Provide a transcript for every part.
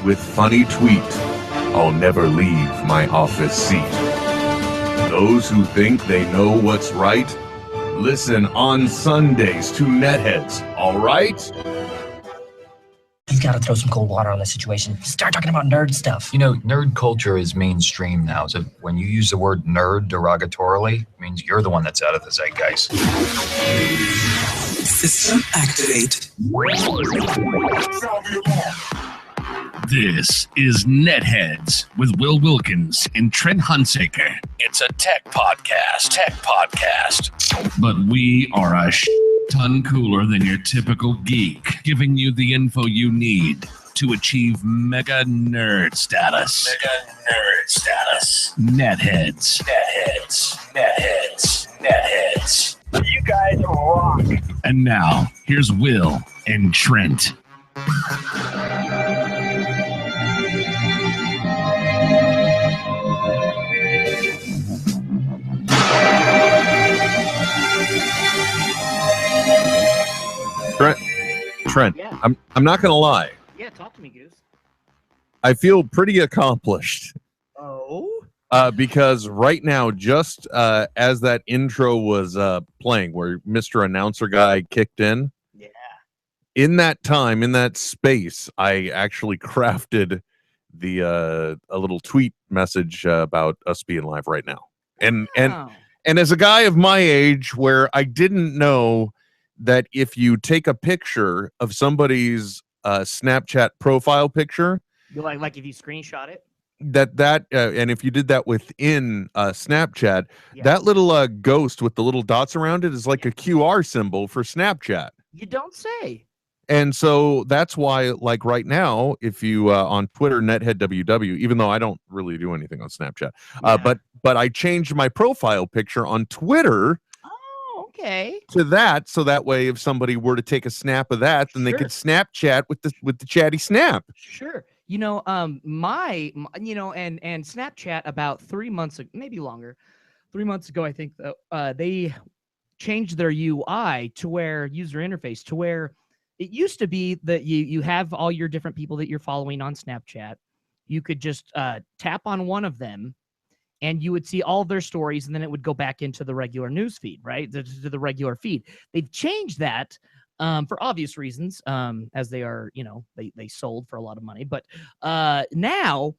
with funny tweet. I'll never leave my office seat. Those who think they know what's right, listen on Sundays to NetHeads, all right? He's got to throw some cold water on the situation. Start talking about nerd stuff. You know, nerd culture is mainstream now. So when you use the word nerd derogatorily, it means you're the one that's out of the zeitgeist. System activate. This is NetHeads with Will Wilkins and Trent Hunsaker. It's a tech podcast. But we are a ton cooler than your typical geek, giving you the info you need to achieve mega nerd status. NetHeads. You guys rock. And now, here's Will and Trent. Trent, Yeah. I'm not gonna lie. Yeah, talk to me, Goose. I feel pretty accomplished. Oh? Because right now, just as that intro was playing, where Mr. Announcer guy kicked in, Yeah. in that time, in that space, I actually crafted the a little tweet message about us being live right now. And as a guy of my age, where I didn't know that if you take a picture of somebody's Snapchat profile picture, You like if you screenshot it? and if you did that within Snapchat, Yeah. that little ghost with the little dots around it is like a QR symbol for Snapchat. You don't say. And so that's why, like right now, if you on Twitter, NetheadWW, even though I don't really do anything on Snapchat, Yeah. but I changed my profile picture on Twitter Oh, okay. to that, so that way if somebody were to take a snap of that, then they Sure. could Snapchat with the chatty snap. Sure. You know, my you know, and Snapchat about 3 months, maybe longer, 3 months ago, I think, they changed their UI to where user interface to where it used to be that you have all your different people that you're following on Snapchat. You could just tap on one of them, and you would see all their stories, and then it would go back into the regular news feed, right? To the regular feed. They've changed that for obvious reasons, as they are, you know, they sold for a lot of money. But now,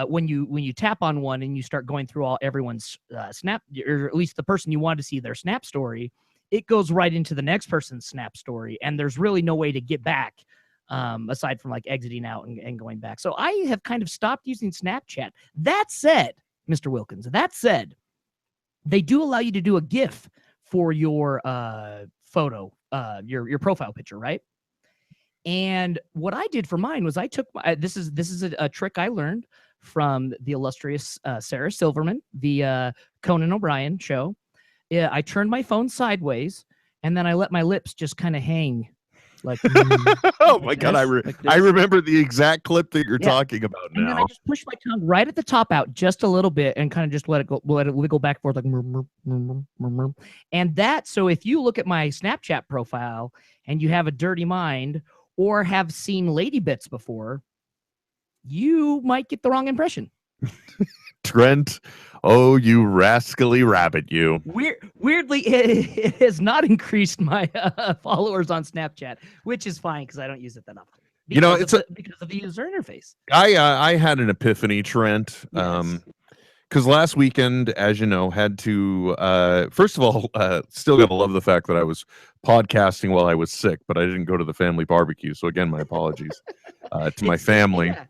when you tap on one and you start going through everyone's snap, or at least the person you want to see their snap story, it goes right into the next person's snap story, and there's really no way to get back. Aside from like exiting out and going back. So I have kind of stopped using Snapchat. That said, Mr. Wilkins, that said, they do allow you to do a GIF for your photo, your profile picture, right? And what I did for mine was I took this is a trick I learned from the illustrious Sarah Silverman, the Conan O'Brien show. Yeah, I turned my phone sideways, and then I let my lips just kind of hang. Like, Oh my God, like I this. remember the exact clip that you're Yeah. talking about And then I now. just push my tongue right at the top out just a little bit and kind of just let it wiggle back and forth like murmur, murmur, murmur. And that, so if you look at my Snapchat profile and you have a dirty mind or have seen lady bits before, you might get the wrong impression. Trent, oh, you rascally rabbit, you. Weirdly, it has not increased my followers on Snapchat, which is fine because I don't use it that often. You know, Because of the user interface. I had an epiphany, Trent. Yes. Because last weekend, as you know, had to first of all, still gotta love the fact that I was podcasting while I was sick, but I didn't go to the family barbecue. So again, my apologies to my family. Yeah,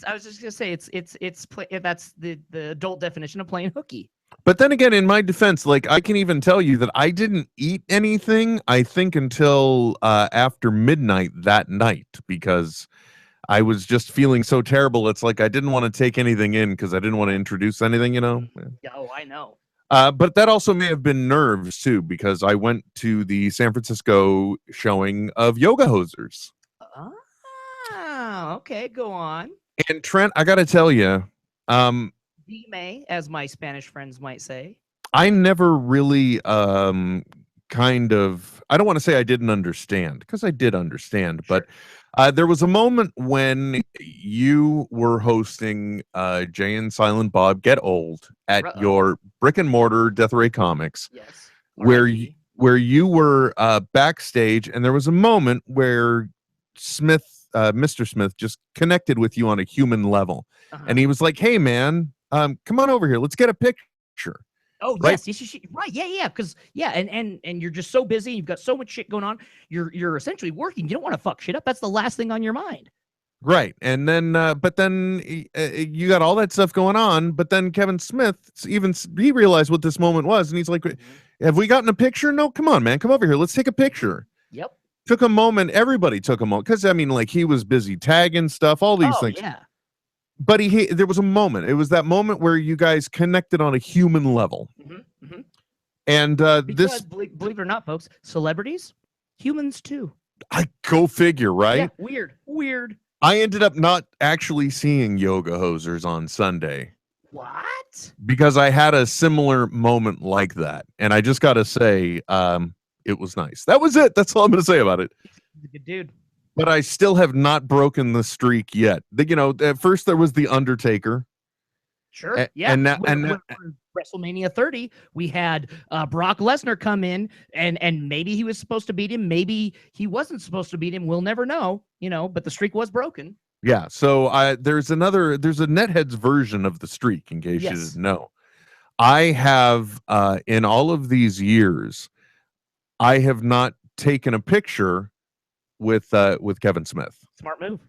I was just gonna say that's the adult definition of playing hooky. But then again, in my defense, like I can even tell you that I didn't eat anything, I think, until after midnight that night, because I was just feeling so terrible. It's like I didn't want to take anything in because I didn't want to introduce anything, you know? Yeah, oh, I know. But that also may have been nerves too, because I went to the San Francisco showing of Yoga Hosers. Oh, okay, go on. And Trent, I got to tell you, Dime, as my Spanish friends might say. I never really kind of, I don't want to say I didn't understand, because I did understand, but There was a moment when you were hosting Jay and Silent Bob Get Old at your brick and mortar Death Ray Comics. Yes. Where you were backstage, and there was a moment where Mr. Smith just connected with you on a human level, and he was like, "Hey, man, come on over here. Let's get a picture." Oh, right? Yes, right, yeah, because and you're just so busy. You've got so much shit going on. You're essentially working. You don't want to fuck shit up. That's the last thing on your mind. Right, and then, but then you got all that stuff going on. But then Kevin Smith, he realized what this moment was, and he's like, "Have we gotten a picture? No, come on, man, come over here. Let's take a picture." Yep. Took a moment. Everybody took a moment because I mean, like he was busy tagging stuff, all these things. Yeah. But there was a moment. It was that moment where you guys connected on a human level. And because, believe it or not, folks, celebrities, humans too. I go figure, right? Yeah, weird. I ended up not actually seeing Yoga Hosers on Sunday. What? Because I had a similar moment like that. And I just got to say, it was nice. That was it. That's all I'm going to say about it. He's a good dude. But I still have not broken the streak yet. You know, at first there was The Undertaker. Sure. Yeah. And WrestleMania 30, we had Brock Lesnar come in, and maybe he was supposed to beat him, maybe he wasn't supposed to beat him. We'll never know, you know. But the streak was broken. Yeah. So there's a NetHeads version of the streak, in case you didn't know. I have in all of these years, I have not taken a picture with Kevin Smith. Smart move.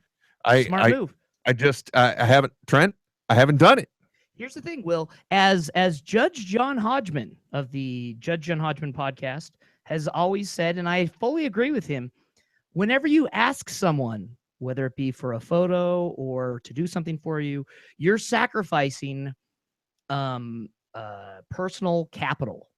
Smart move. I haven't, Trent. I haven't done it. Here's the thing, Will. As Judge John Hodgman of the Judge John Hodgman podcast has always said, and I fully agree with him, whenever you ask someone, whether it be for a photo or to do something for you, you're sacrificing personal capital.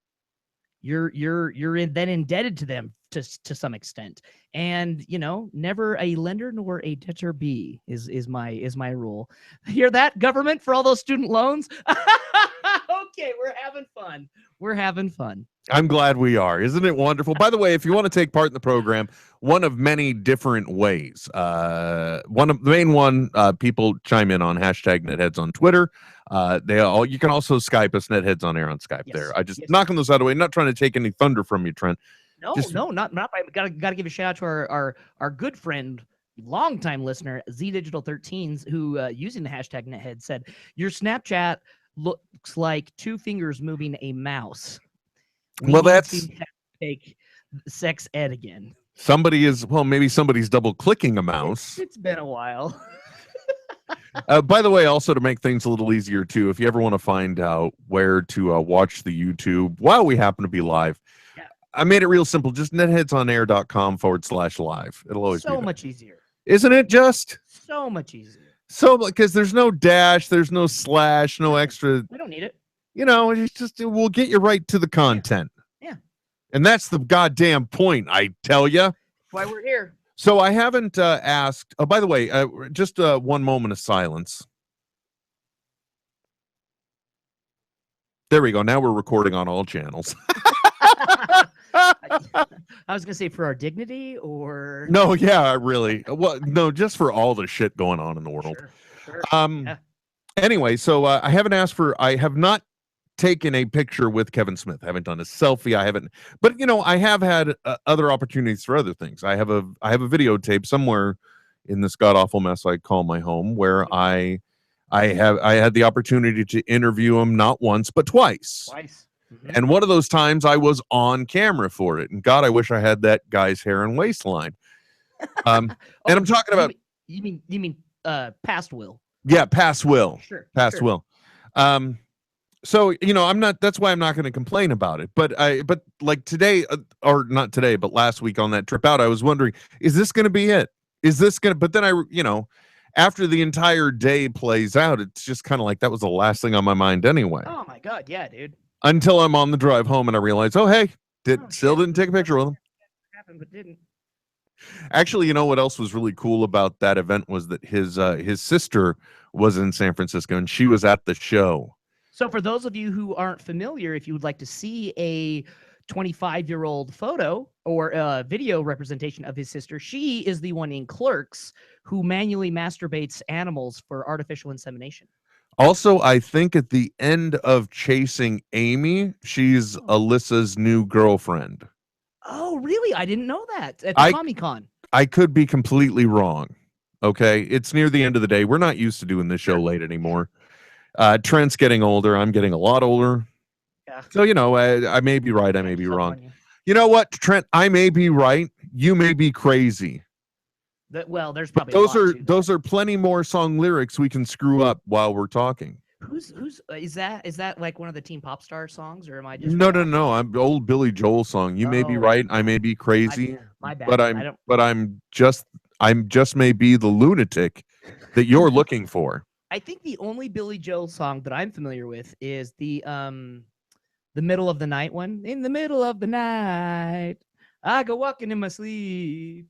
You're then indebted to them to some extent, and you know, never a lender nor a debtor be is my rule. Hear that, government, for all those student loans? Okay, we're having fun. I'm glad we are. Isn't it wonderful? By the way, if you want to take part in the program, one of many different ways. The main one, people chime in on #NetHeads on Twitter. You can also Skype us, NetHeads on air on Skype. There. I just knocking those out of the way. Not trying to take any thunder from you, Trent. No, not. Gotta give a shout out to our good friend, longtime listener, ZDigital13s, who using the #NetHeads said your Snapchat looks like two fingers moving a mouse. Well, that's take sex ed again. Maybe somebody's double clicking a mouse. It's been a while. By the way, also to make things a little easier too, if you ever want to find out where to watch the YouTube while we happen to be live, I made it real simple. Just netheadsonair.com/live. It'll always be so much easier. Isn't it just? So much easier. So, because there's no dash, there's no slash, no extra. We don't need it. You know, we'll get you right to the content. Yeah. And that's the goddamn point, I tell you. That's why we're here. So I haven't asked. Oh, by the way, just one moment of silence. There we go. Now we're recording on all channels. I was gonna say for our dignity, or no, yeah, really. Well, no, just for all the shit going on in the world. Sure. Anyway, so I have not taken a picture with Kevin Smith. I haven't done a selfie. I haven't, but you know, I have had other opportunities for other things. I have a videotape somewhere in this god awful mess I call my home, where I had the opportunity to interview him not once but twice. And one of those times I was on camera for it. And God, I wish I had that guy's hair and waistline. And I'm talking about. You mean past Will? Yeah, past Will. Sure. Past Will. So, you know, that's why I'm not going to complain about it. But like today, or not today, but last week on that trip out, I was wondering, is this going to be it? But then after the entire day plays out, it's just kind of like that was the last thing on my mind anyway. Oh my God. Yeah, dude. Until I'm on the drive home and I realize, oh, hey, still didn't take a picture with him. Happened, but didn't. Actually, you know what else was really cool about that event was that his sister was in San Francisco and she was at the show. So for those of you who aren't familiar, if you would like to see a 25-year-old photo or video representation of his sister. She is the one in Clerks who manually masturbates animals for artificial insemination. Also, I think at the end of Chasing Amy, she's Alyssa's new girlfriend. Oh, really? I didn't know that at the Comic-Con. I could be completely wrong. Okay, it's near the end of the day. We're not used to doing this show late anymore. Trent's getting older. I'm getting a lot older. Yeah. So, I may be right. I may be wrong. You know what, Trent? I may be right. You may be crazy. Well, there's probably those are plenty more song lyrics we can screw up while we're talking. Who's is that like one of the Teen Pop Star songs, or am I just No. I'm old Billy Joel song. You may be right. I may be crazy. My bad. But I'm just may be the lunatic that you're looking for. I think the only Billy Joel song that I'm familiar with is the middle of the night one. In the middle of the night, I go walking in my sleep.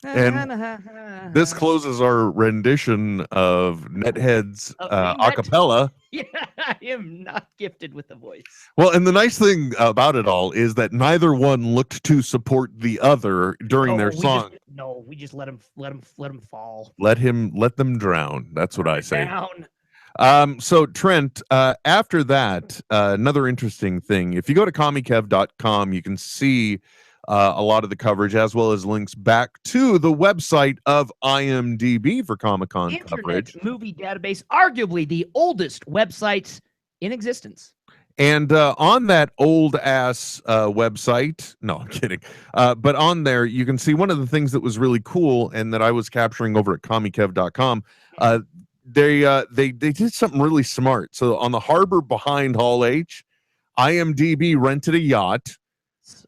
And this closes our rendition of NetHeads acapella. Yeah, I am not gifted with the voice. Well, and the nice thing about it all is that neither one looked to support the other during their song. We just let him fall. Let them drown. That's what I say. Down. So Trent, after that, another interesting thing. If you go to comichev.com, you can see a lot of the coverage, as well as links back to the website of IMDb for Comic-Con Internet coverage. Movie database, arguably the oldest website in existence. And on that old ass website, no, I'm kidding. But on there, you can see one of the things that was really cool and that I was capturing over at comichev.com. They did something really smart. So on the harbor behind Hall H, IMDb rented a yacht.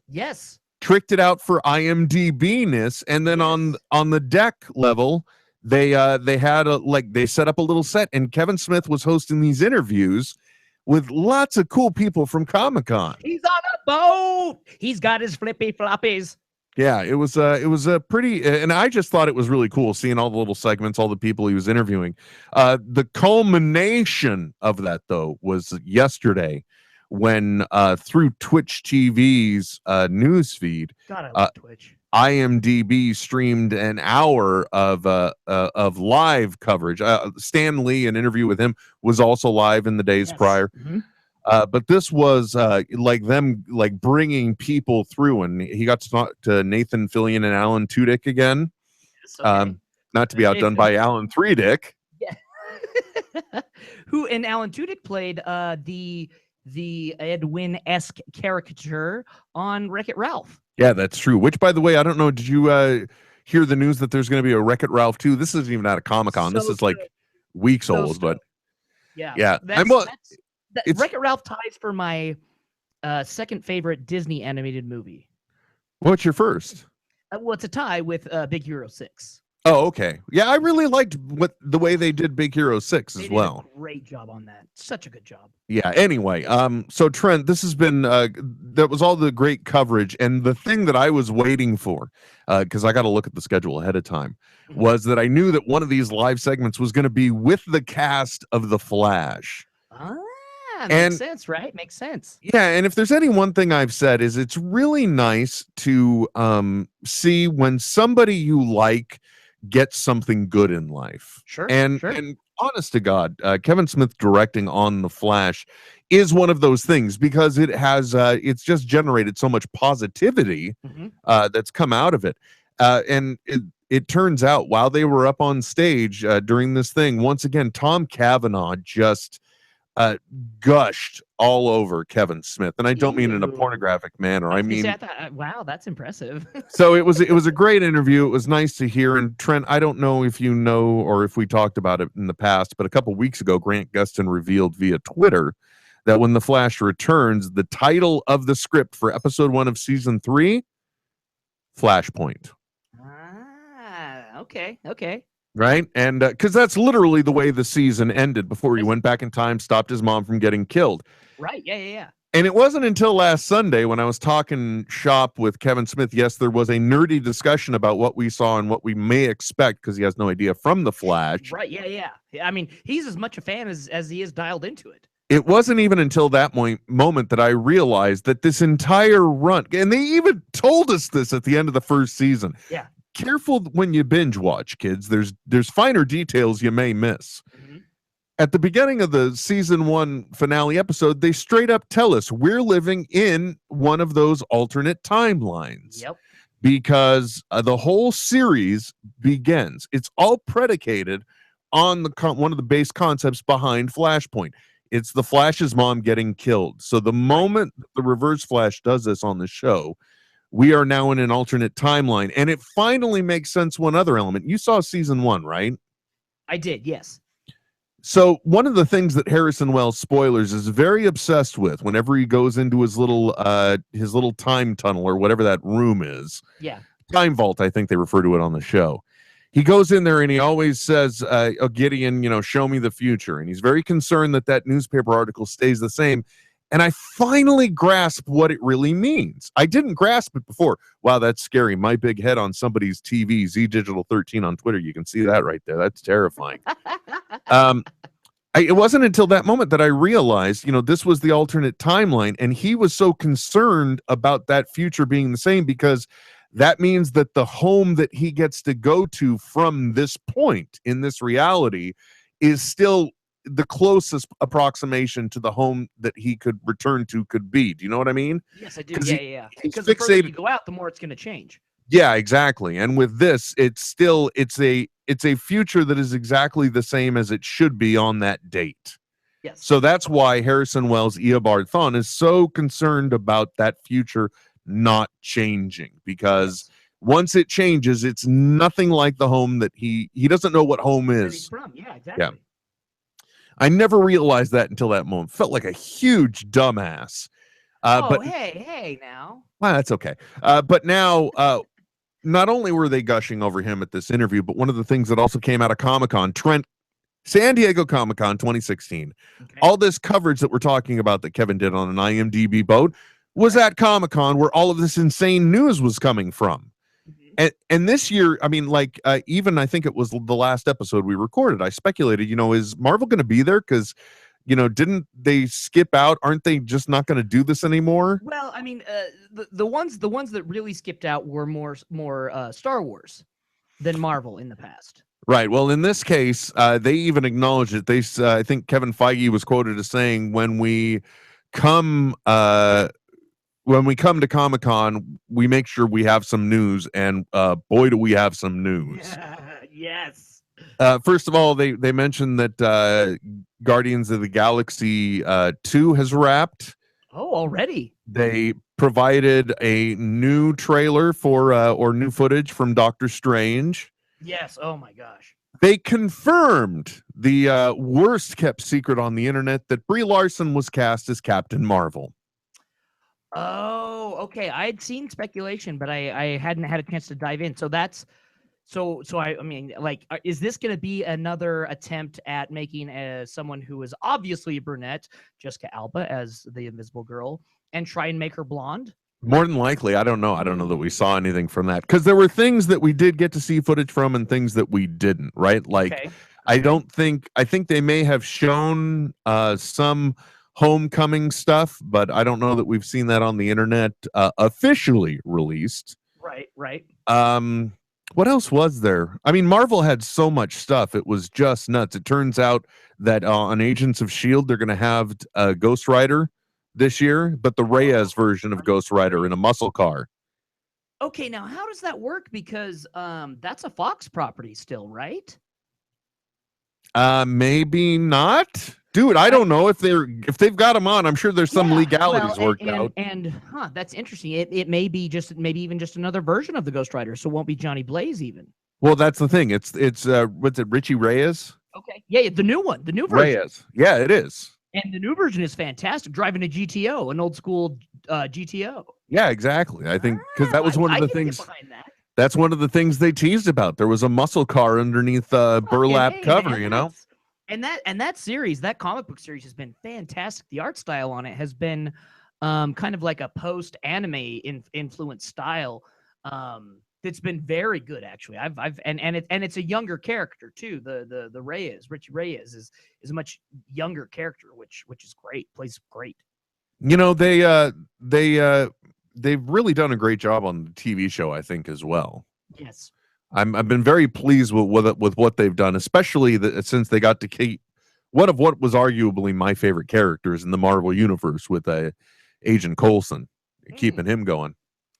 Yes. Tricked it out for IMDb-ness, and then on the deck level, they had they set up a little set, and Kevin Smith was hosting these interviews with lots of cool people from Comic-Con. He's on a boat. He's got his flippy floppies. Yeah, it was a pretty, and I just thought it was really cool seeing all the little segments, all the people he was interviewing. The culmination of that, though, was yesterday, when through Twitch TV's news feed, God, I love Twitch. IMDb streamed an hour of live coverage. Stan Lee, an interview with him, was also live in the days prior. Mm-hmm. But this was like them bringing people through, and he got to talk to Nathan Fillion and Alan Tudyk again. Okay. Not to be outdone by Alan Threedick. Yeah. Who and Alan Tudyk played the Ed Wynn-esque caricature on Wreck-It Ralph. Yeah, that's true. Which, by the way, I don't know, did you hear the news that there's going to be a Wreck-It Ralph 2? This isn't even out of Comic-Con. This is like weeks old, but yeah. Wreck-It Ralph ties for my second favorite Disney animated movie. What's your first? Well, it's a tie with Big Hero 6. Oh, okay. Yeah, I really liked the way they did Big Hero 6 as well. Did a great job on that. Such a good job. Yeah, anyway, so Trent, this has been, that was all the great coverage, and the thing that I was waiting for, because I got to look at the schedule ahead of time, was that I knew that one of these live segments was going to be with the cast of The Flash. Makes sense, right? Makes sense. Yeah, and if there's any one thing I've said is it's really nice to see when somebody you like gets something good in life. Sure. And honest to God, Kevin Smith directing on The Flash is one of those things, because it has it's just generated so much positivity that's come out of it. And it turns out while they were up on stage during this thing, once again, Tom Cavanaugh just gushed all over Kevin Smith, and I don't mean in a pornographic manner. I mean, wow, that's impressive. So it was a great interview. It was nice to hear. And Trent, I don't know if you know or if we talked about it in the past, but a couple weeks ago, Grant Gustin revealed via Twitter that when The Flash returns, the title of the script for episode 1 of season 3, Flashpoint. Okay. Right? And because that's literally the way the season ended before he went back in time, stopped his mom from getting killed. Right. Yeah. And it wasn't until last Sunday when I was talking shop with Kevin Smith. Yes, there was a nerdy discussion about what we saw and what we may expect, because he has no idea, from The Flash. Right. Yeah. I mean, he's as much a fan as he is dialed into it. It wasn't even until that moment that I realized that this entire run, and they even told us this at the end of the first season. Yeah. Careful when you binge watch, kids. There's finer details you may miss. At the beginning of the season 1 finale episode, they straight up tell us we're living in one of those alternate timelines. Yep. Because the whole series begins. It's all predicated on one of the base concepts behind Flashpoint. It's the Flash's mom getting killed. So the moment the Reverse Flash does this on the show, we are now in an alternate timeline. And it finally makes sense. One other element. You saw season 1, right? I did, yes. So one of the things that Harrison Wells, spoilers, is very obsessed with whenever he goes into his little time tunnel or whatever that room is. Yeah. Time vault, I think they refer to it on the show. He goes in there and he always says, oh, Gideon, show me the future. And he's very concerned that newspaper article stays the same. And I finally grasp what it really means. I didn't grasp it before. Wow, that's scary. My big head on somebody's TV, Z Digital 13 on Twitter. You can see that right there. That's terrifying. It wasn't until that moment that I realized, this was the alternate timeline. And he was so concerned about that future being the same because that means that the home that he gets to go to from this point in this reality is still the closest approximation to the home that he could return to could be. Do you know what I mean? Yes, I do. Yeah. Because the further you go out, the more it's going to change. Yeah, exactly. And with this, it's a future that is exactly the same as it should be on that date. Yes. So that's why Harrison Wells, Eobard Thawne is so concerned about that future not changing, because once it changes, it's nothing like the home that he doesn't know what home is. He's from. Yeah, exactly. Yeah. I never realized that until that moment. Felt like a huge dumbass. But hey, now. Well, that's okay. But now, not only were they gushing over him at this interview, but one of the things that also came out of Comic-Con, San Diego Comic-Con 2016, all this coverage that we're talking about that Kevin did on an IMDb boat was at Comic-Con, where all of this insane news was coming from. And this year, I mean, even I think it was the last episode we recorded, I speculated, is Marvel going to be there? Because, didn't they skip out? Aren't they just not going to do this anymore? Well, I mean, the ones that really skipped out were more Star Wars than Marvel in the past. Right. Well, in this case, they even acknowledged it. I think Kevin Feige was quoted as saying, when we come to Comic-Con, we make sure we have some news, and boy, do we have some news. Yes. First of all, they mentioned that Guardians of the Galaxy 2 has wrapped. Oh, already? They provided a new trailer or new footage from Doctor Strange. Yes. Oh my gosh. They confirmed the worst kept secret on the internet that Brie Larson was cast as Captain Marvel. Oh, okay. I had seen speculation, but I hadn't had a chance to dive in. So that's I mean, is this going to be another attempt at making someone who is obviously a brunette, Jessica Alba, as the Invisible Girl, and try and make her blonde? More than likely. I don't know. I don't know that we saw anything from that, because there were things that we did get to see footage from and things that we didn't. Right? I think they may have shown some Homecoming stuff, but I don't know that we've seen that on the internet officially released. Right. What else was there? I mean, Marvel had so much stuff. It was just nuts. It turns out that on Agents of S.H.I.E.L.D., they're going to have Ghost Rider this year, but the Reyes version of Ghost Rider in a muscle car. Okay, now how does that work? Because that's a Fox property still, right? Maybe not. Dude, I don't know if they've got them on. I'm sure there's some legalities worked out. And that's interesting. It may be even just another version of the Ghost Rider, so it won't be Johnny Blaze even. Well, that's the thing. It's what's it, Richie Reyes? Okay. Yeah, the new one, the new version. Reyes. Yeah, it is. And the new version is fantastic. Driving a GTO, an old school GTO. Yeah, exactly. I think because that was one of the things. That's one of the things they teased about. There was a muscle car underneath burlap cover, man, And that series, that comic book series, has been fantastic. The art style on it has been kind of like a post-anime influenced style. that's been very good actually. It's a younger character too. The Richie Reyes is a much younger character, which is great. Plays great. You know, they've really done a great job on the TV show, I think, as well. Yes. I've been very pleased with what they've done, especially since they got to keep one of what was arguably my favorite characters in the Marvel universe with Agent Coulson, keeping him going.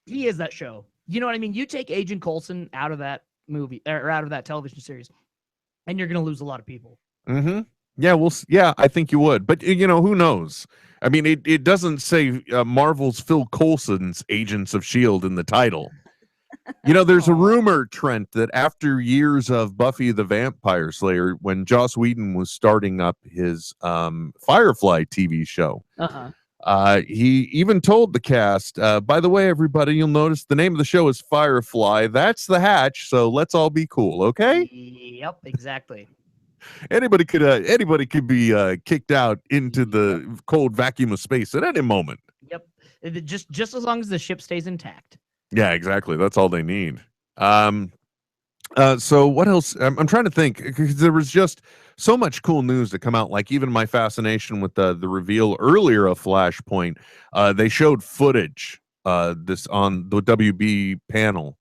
He is that show. You know what I mean? You take Agent Coulson out of that movie or out of that television series, and you're going to lose a lot of people. Mm-hmm. Yeah, I think you would. But, you know, who knows? I mean, it doesn't say Marvel's Phil Coulson's Agents of S.H.I.E.L.D. in the title. You know, there's a rumor, Trent, that after years of Buffy the Vampire Slayer, when Joss Whedon was starting up his Firefly TV show, he even told the cast, by the way, everybody, you'll notice the name of the show is Firefly. That's the hatch, so let's all be cool, okay? Yep, exactly. Anybody could be kicked out into the cold vacuum of space at any moment. Yep, just as long as the ship stays intact. Yeah, exactly. That's all they need. So what else? I'm trying to think, because there was just so much cool news to come out. Like even my fascination with the reveal earlier of Flashpoint. They showed footage. This on the WB panel.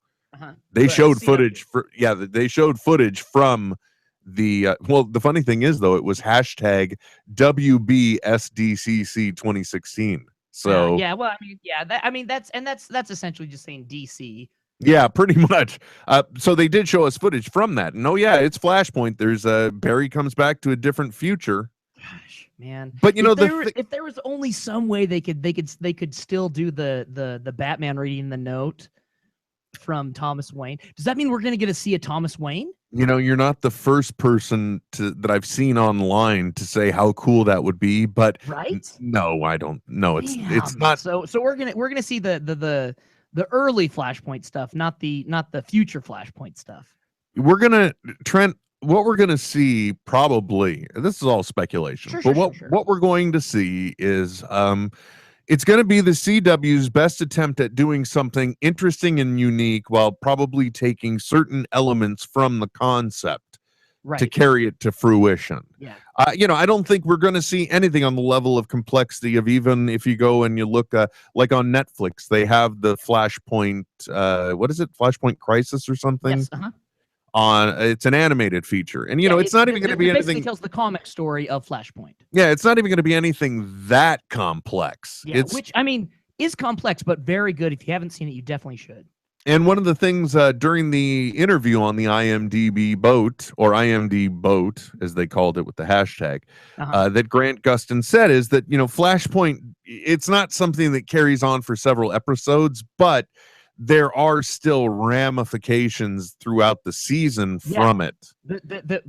They showed footage they showed footage from the. Well, the funny thing is though, it was hashtag WBSDCC 2016. So that's essentially just saying DC. Yeah, pretty much. So they did show us footage from that. And it's Flashpoint. There's Barry comes back to a different future. Gosh, man. But you know, if there was only some way they could still do the Batman reading the note from Thomas Wayne. Does that mean we're gonna get to see a Thomas Wayne? You know, you're not the first person that I've seen online to say how cool that would be, but no, I don't. No, it's not. So we're gonna see the early Flashpoint stuff, not the future Flashpoint stuff. What we're gonna see probably, this is all speculation, what we're going to see is it's going to be the CW's best attempt at doing something interesting and unique while probably taking certain elements from the concept to carry it to fruition. Yeah. I don't think we're going to see anything on the level of complexity of, even if you go and you look like on Netflix, they have the Flashpoint, what is it? Flashpoint Crisis or something? Yes, it's an animated feature, and it's not even going to be anything. Basically tells the comic story of Flashpoint. Yeah, it's not even going to be anything that complex. Yeah, which I mean is complex, but very good. If you haven't seen it, you definitely should. And one of the things during the interview on the IMDb boat, or IMD boat, as they called it with the hashtag, that Grant Gustin said is that Flashpoint, it's not something that carries on for several episodes, but there are still ramifications throughout the season from it.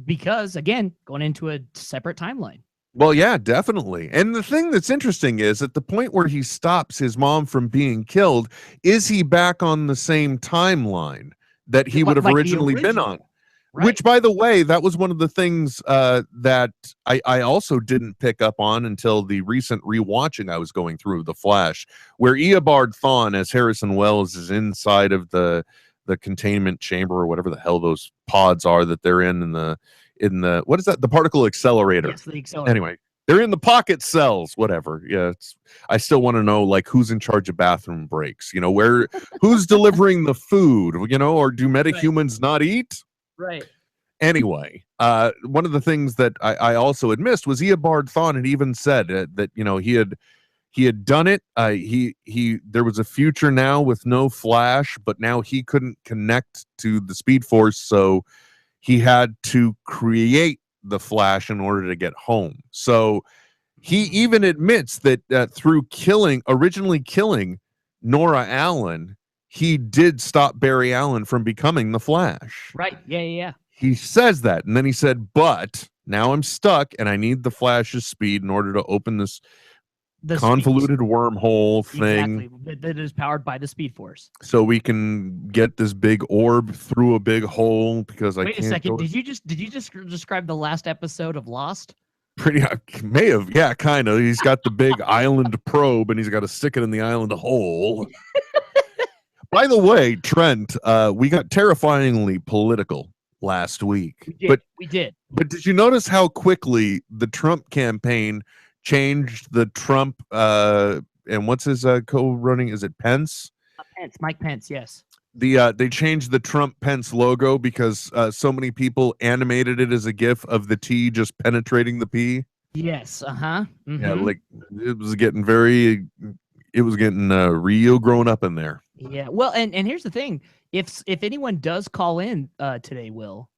Because, again, going into a separate timeline. Well, yeah, definitely. And the thing that's interesting is at the point where he stops his mom from being killed, is he back on the same timeline that he would have originally been on? Right. Which, by the way, that was one of the things that I also didn't pick up on until the recent rewatching I was going through The Flash, where Eobard Thawne as Harrison Wells is inside of the containment chamber or whatever the hell those pods are that they're in the what is that? The particle accelerator. Yes, the accelerator. Anyway, they're in the pocket cells, whatever. Yeah, I still want to know who's in charge of bathroom breaks, who's delivering the food, or do metahumans not eat? Right. Anyway, one of the things that I also had missed was Eobard Thawne had even said that he had done it. There was a future now with no Flash, but now he couldn't connect to the Speed Force, so he had to create the Flash in order to get home. So he even admits that through originally killing Nora Allen, he did stop Barry Allen from becoming the Flash. Right. Yeah. He says that, and then he said, but now I'm stuck and I need the Flash's speed in order to open this convoluted wormhole thing. Exactly. That is powered by the Speed Force. So we can get this big orb through a big hole because I can't. Wait a second. Did you just describe the last episode of Lost? May have. Yeah, kind of. He's got the big island probe and he's got to stick it in the island hole. By the way, Trent, we got terrifyingly political last week. We did. But did you notice how quickly the Trump campaign changed the Trump and what's his co-running? Is it Pence? Mike Pence, yes. They changed the Trump Pence logo because so many people animated it as a GIF of the T just penetrating the P. Yes. Mm-hmm. Yeah, like it was getting real grown up in there. Yeah. Well, and here's the thing: if anyone does call in today, Will,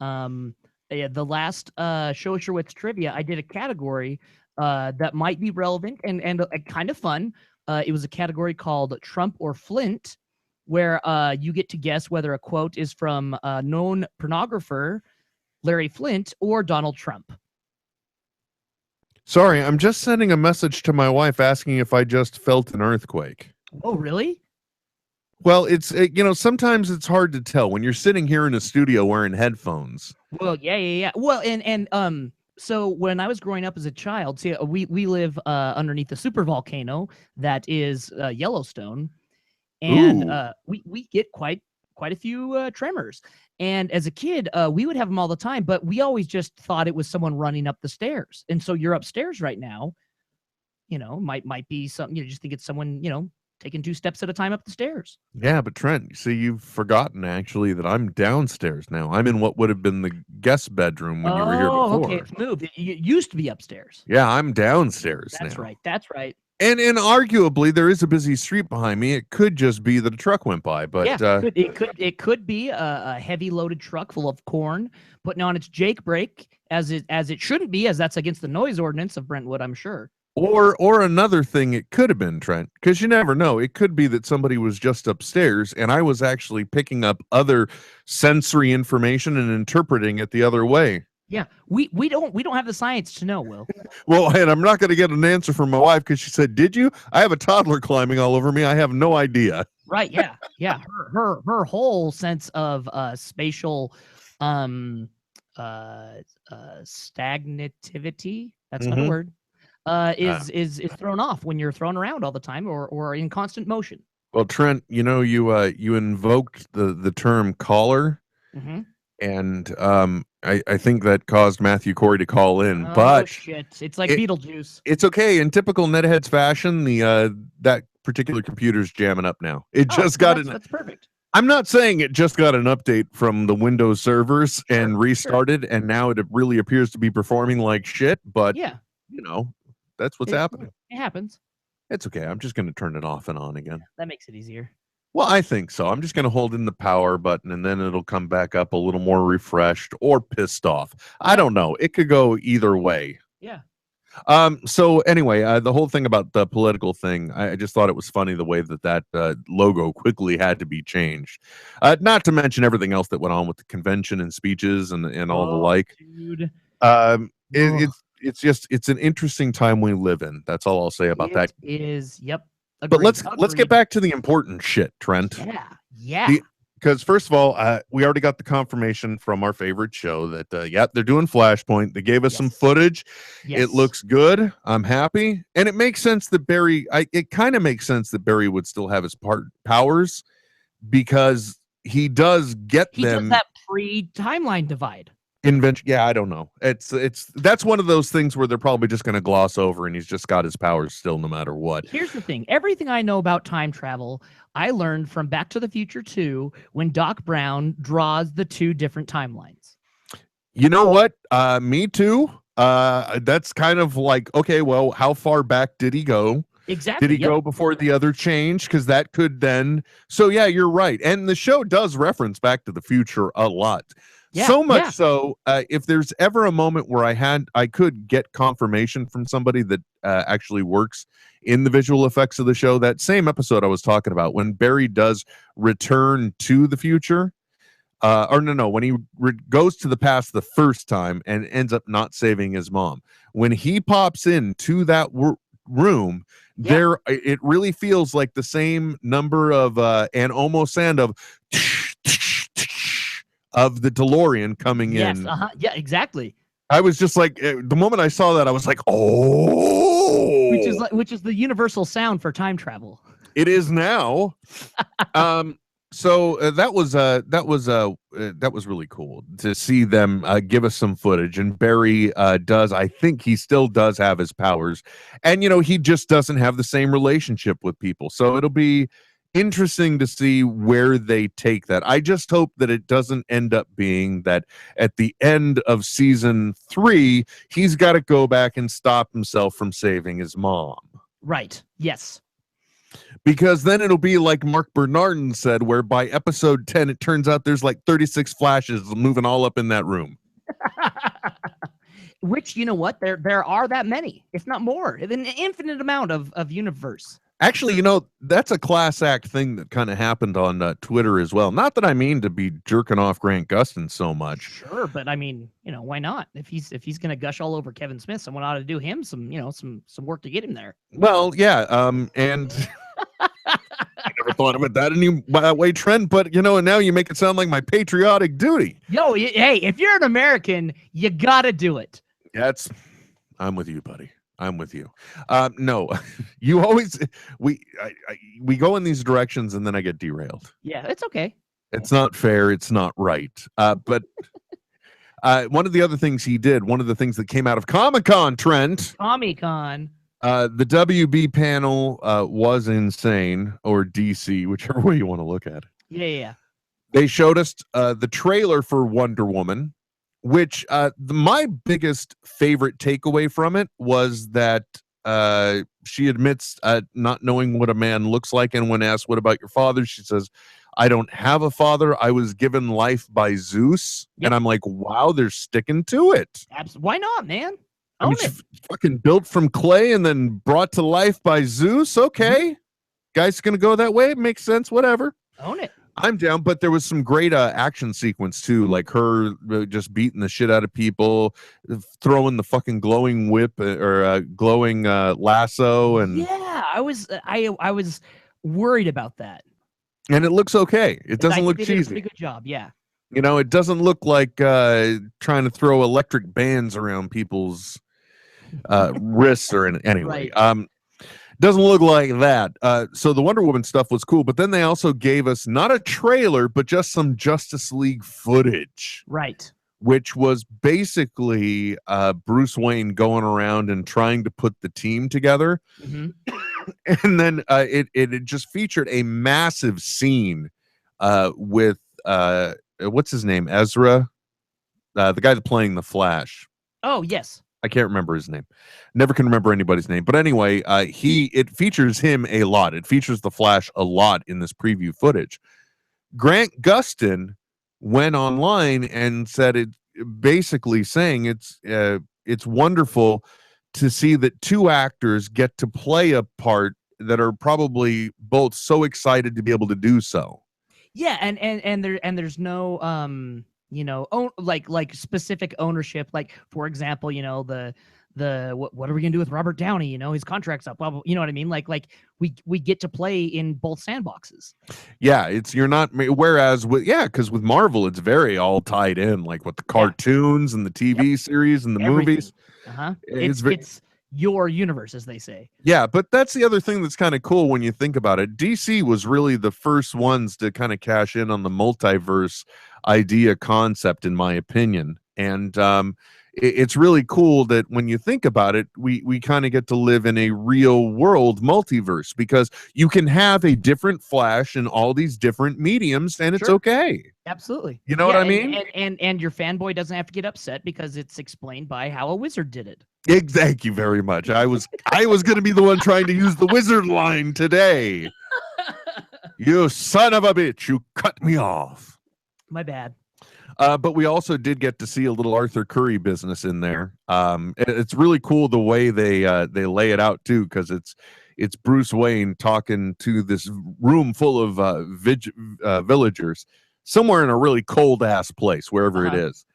the last Show Sherwitz trivia, I did a category that might be relevant and kind of fun. It was a category called Trump or Flint, where you get to guess whether a quote is from known pornographer Larry Flint or Donald Trump. Sorry, I'm just sending a message to my wife asking if I just felt an earthquake. Oh, really? Well, sometimes it's hard to tell when you're sitting here in a studio wearing headphones. Well, yeah. Well, and so when I was growing up as a child, see, we live underneath the super volcano that is Yellowstone, and we get quite a few tremors. And as a kid, we would have them all the time, but we always just thought it was someone running up the stairs. And so you're upstairs right now, might be something, you just think it's someone, taking 2 steps at a time up the stairs. Yeah, but Trent, see, you've forgotten actually that I'm downstairs now. I'm in what would have been the guest bedroom when you were here before. Oh, okay, it's moved. It used to be upstairs. Yeah, I'm downstairs now. That's right. And arguably there is a busy street behind me. It could just be that a truck went by, but yeah, it could be a heavy loaded truck full of corn putting on its Jake brake as it shouldn't be, as that's against the noise ordinance of Brentwood, I'm sure. Or another thing it could have been, Trent, because you never know. It could be that somebody was just upstairs and I was actually picking up other sensory information and interpreting it the other way. Yeah, we don't have the science to know, Will. Well, and I'm not going to get an answer from my wife because she said, "Did you? I have a toddler climbing all over me. I have no idea." Right? Yeah. Her whole sense of spatial stagnativity. That's not a word. Is thrown off when you're thrown around all the time or in constant motion. Well, Trent, you invoked the term caller, and I think that caused Matthew Corey to call in. But shit, it's like Beetlejuice. It's okay. In typical NetHeads fashion, that particular computer's jamming up now. That's perfect. I'm not saying it just got an update from the Windows servers and restarted, and now it really appears to be performing like shit. But yeah, that's what's happening. It happens. It's okay. I'm just going to turn it off and on again. That makes it easier. Well, I think so. I'm just going to hold in the power button and then it'll come back up a little more refreshed or pissed off. I don't know. It could go either way. Yeah. So anyway, the whole thing about the political thing, I just thought it was funny the way that logo quickly had to be changed. Not to mention everything else that went on with the convention and speeches and all the like. Dude. It's an interesting time we live in. That's all I'll say about that. It is. Yep. Agreed. But let's get back to the important shit, Trent. Yeah. Because first of all, we already got the confirmation from our favorite show that they're doing Flashpoint. They gave us some footage. Yes. It looks good. I'm happy, and it makes sense that Barry. It kind of makes sense that Barry would still have his powers because he does get them. He does that pre-timeline divide. Yeah, I don't know. That's one of those things where they're probably just going to gloss over, and he's just got his powers still, no matter what. Here's the thing: everything I know about time travel, I learned from Back to the Future 2 when Doc Brown draws the 2 different timelines. You know what? Me too. That's kind of like, okay, well, how far back did he go? Exactly. Did he go before the other change? Because that could then. So yeah, you're right. And the show does reference Back to the Future a lot. Yeah, so much so, if there's ever a moment where I could get confirmation from somebody that actually works in the visual effects of the show, that same episode I was talking about, when Barry does return to the future, when he goes to the past the first time and ends up not saving his mom, when he pops into that room, there it really feels like the same number of and almost sound of the DeLorean coming in. Yeah, exactly. I was just like, the moment I saw that, I was like, oh, which is the universal sound for time travel. It is now. So that was really cool to see them give us some footage. And Barry I think he still does have his powers, and he just doesn't have the same relationship with people. So it'll be interesting to see where they take that. I just hope that it doesn't end up being that at the end of season 3, he's got to go back and stop himself from saving his mom. Right. Yes. Because then it'll be like Mark Bernardin said, where by episode 10, it turns out there's like 36 flashes moving all up in that room. Which, you know what? There are that many, if not more, an infinite amount of universe. Actually, that's a class act thing that kind of happened on Twitter as well. Not that I mean to be jerking off Grant Gustin so much. Sure, but I mean, why not? If he's gonna gush all over Kevin Smith, someone ought to do him some work to get him there. Well, yeah, and I never thought of it that any way, Trent. But and now you make it sound like my patriotic duty. Yo, hey, if you're an American, you gotta do it. I'm with you, buddy. I'm with you. No, you always we go in these directions and then I get derailed. Yeah, it's okay. It's not fair. It's not right. But one of the other things he did, one of the things that came out of Comic-Con, Trent. Comic-Con. The WB panel was insane, or DC, whichever way you want to look at it. Yeah. They showed us the trailer for Wonder Woman, which my biggest favorite takeaway from it was that she admits not knowing what a man looks like, and when asked, what about your father, she says, I don't have a father. I was given life by Zeus. Yep. And I'm like, wow, they're sticking to it. Absolutely. Why not, man? Fucking built from clay and then brought to life by Zeus. Okay. Guy's gonna go that way. It makes sense. Whatever. Own it. I'm down, but there was some great action sequence too, like her just beating the shit out of people, throwing the fucking glowing whip or glowing lasso, and yeah, I was worried about that. And it looks okay. It doesn't look cheesy. Did a pretty good job, yeah. It doesn't look like trying to throw electric bands around people's wrists or anyway. Right. Doesn't look like that. So the Wonder Woman stuff was cool, but then they also gave us not a trailer, but just some Justice League footage. Right. Which was basically Bruce Wayne going around and trying to put the team together. Mm-hmm. And then it just featured a massive scene with what's his name? Ezra, the guy that's playing the Flash. Oh, yes. I can't remember his name. Never can remember anybody's name. But anyway, it features him a lot. It features the Flash a lot in this preview footage. Grant Gustin went online and said it, basically saying it's wonderful to see that two actors get to play a part that are probably both so excited to be able to do so. Yeah, and there's no like specific ownership. Like, for example, what are we gonna do with Robert Downey? His contract's up. Blah, blah, you know what I mean? Like we get to play in both sandboxes. Yeah, you're not. Whereas because with Marvel, it's very all tied in, like with the cartoons and the TV series and the movies. It's your universe, as they say. Yeah, but that's the other thing that's kind of cool when you think about it. DC was really the first ones to kind of cash in on the multiverse idea concept, in my opinion. And it's really cool that when you think about it, we kind of get to live in a real world multiverse, because you can have a different Flash in all these different mediums, and it's okay. Absolutely. You know what I mean? And your fanboy doesn't have to get upset because it's explained by how a wizard did it. Thank you very much. I was going to be the one trying to use the wizard line today. You son of a bitch! You cut me off. My bad. But we also did get to see a little Arthur Curry business in there. It's really cool the way they lay it out too, because it's Bruce Wayne talking to this room full of villagers somewhere in a really cold ass place, wherever it is.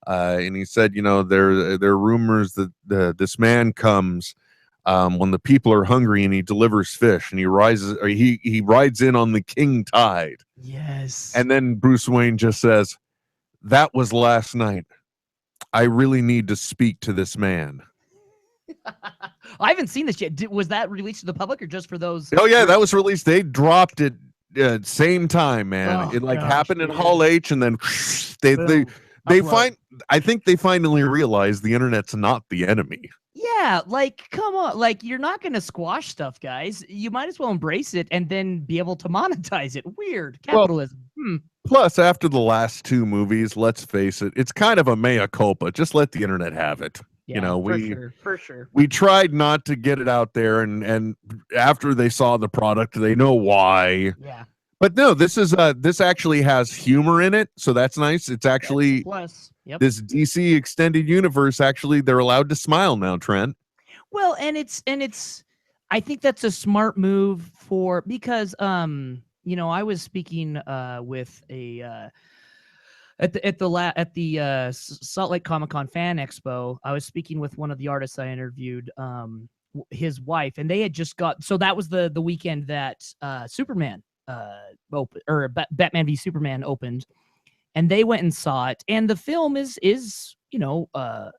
And he said, there are rumors that this man comes when the people are hungry, and he delivers fish, and he rides in on the king tide. Yes. And then Bruce Wayne just says, that was last night. I really need to speak to this man. I haven't seen this yet. Was that released to the public or just for those? Oh yeah, that was released. They dropped it same time, man. Oh, It like gosh, happened in dude. Hall H, and then they Boom. Upload. I think they finally realized the internet's not the enemy. Yeah, like, come on. Like, you're not going to squash stuff, guys. You might as well embrace it and then be able to monetize it. Weird. Capitalism. Plus, after the last two movies, let's face it, it's kind of a mea culpa. Just let the internet have it. Yeah, You know, for sure. we tried not to get it out there, and after they saw the product, they know why. Yeah. But no, this actually has humor in it, so that's nice. It's actually Plus. Yep. this DC extended universe. Actually, they're allowed to smile now, Trent. Well, and it's I think that's a smart move because you know, I was speaking with a at the Salt Lake Comic-Con Fan Expo. I was speaking with one of the artists I interviewed, his wife, and they had just so that was the weekend that Superman opened, or Batman v Superman opened, and they went and saw it. And the film is you know,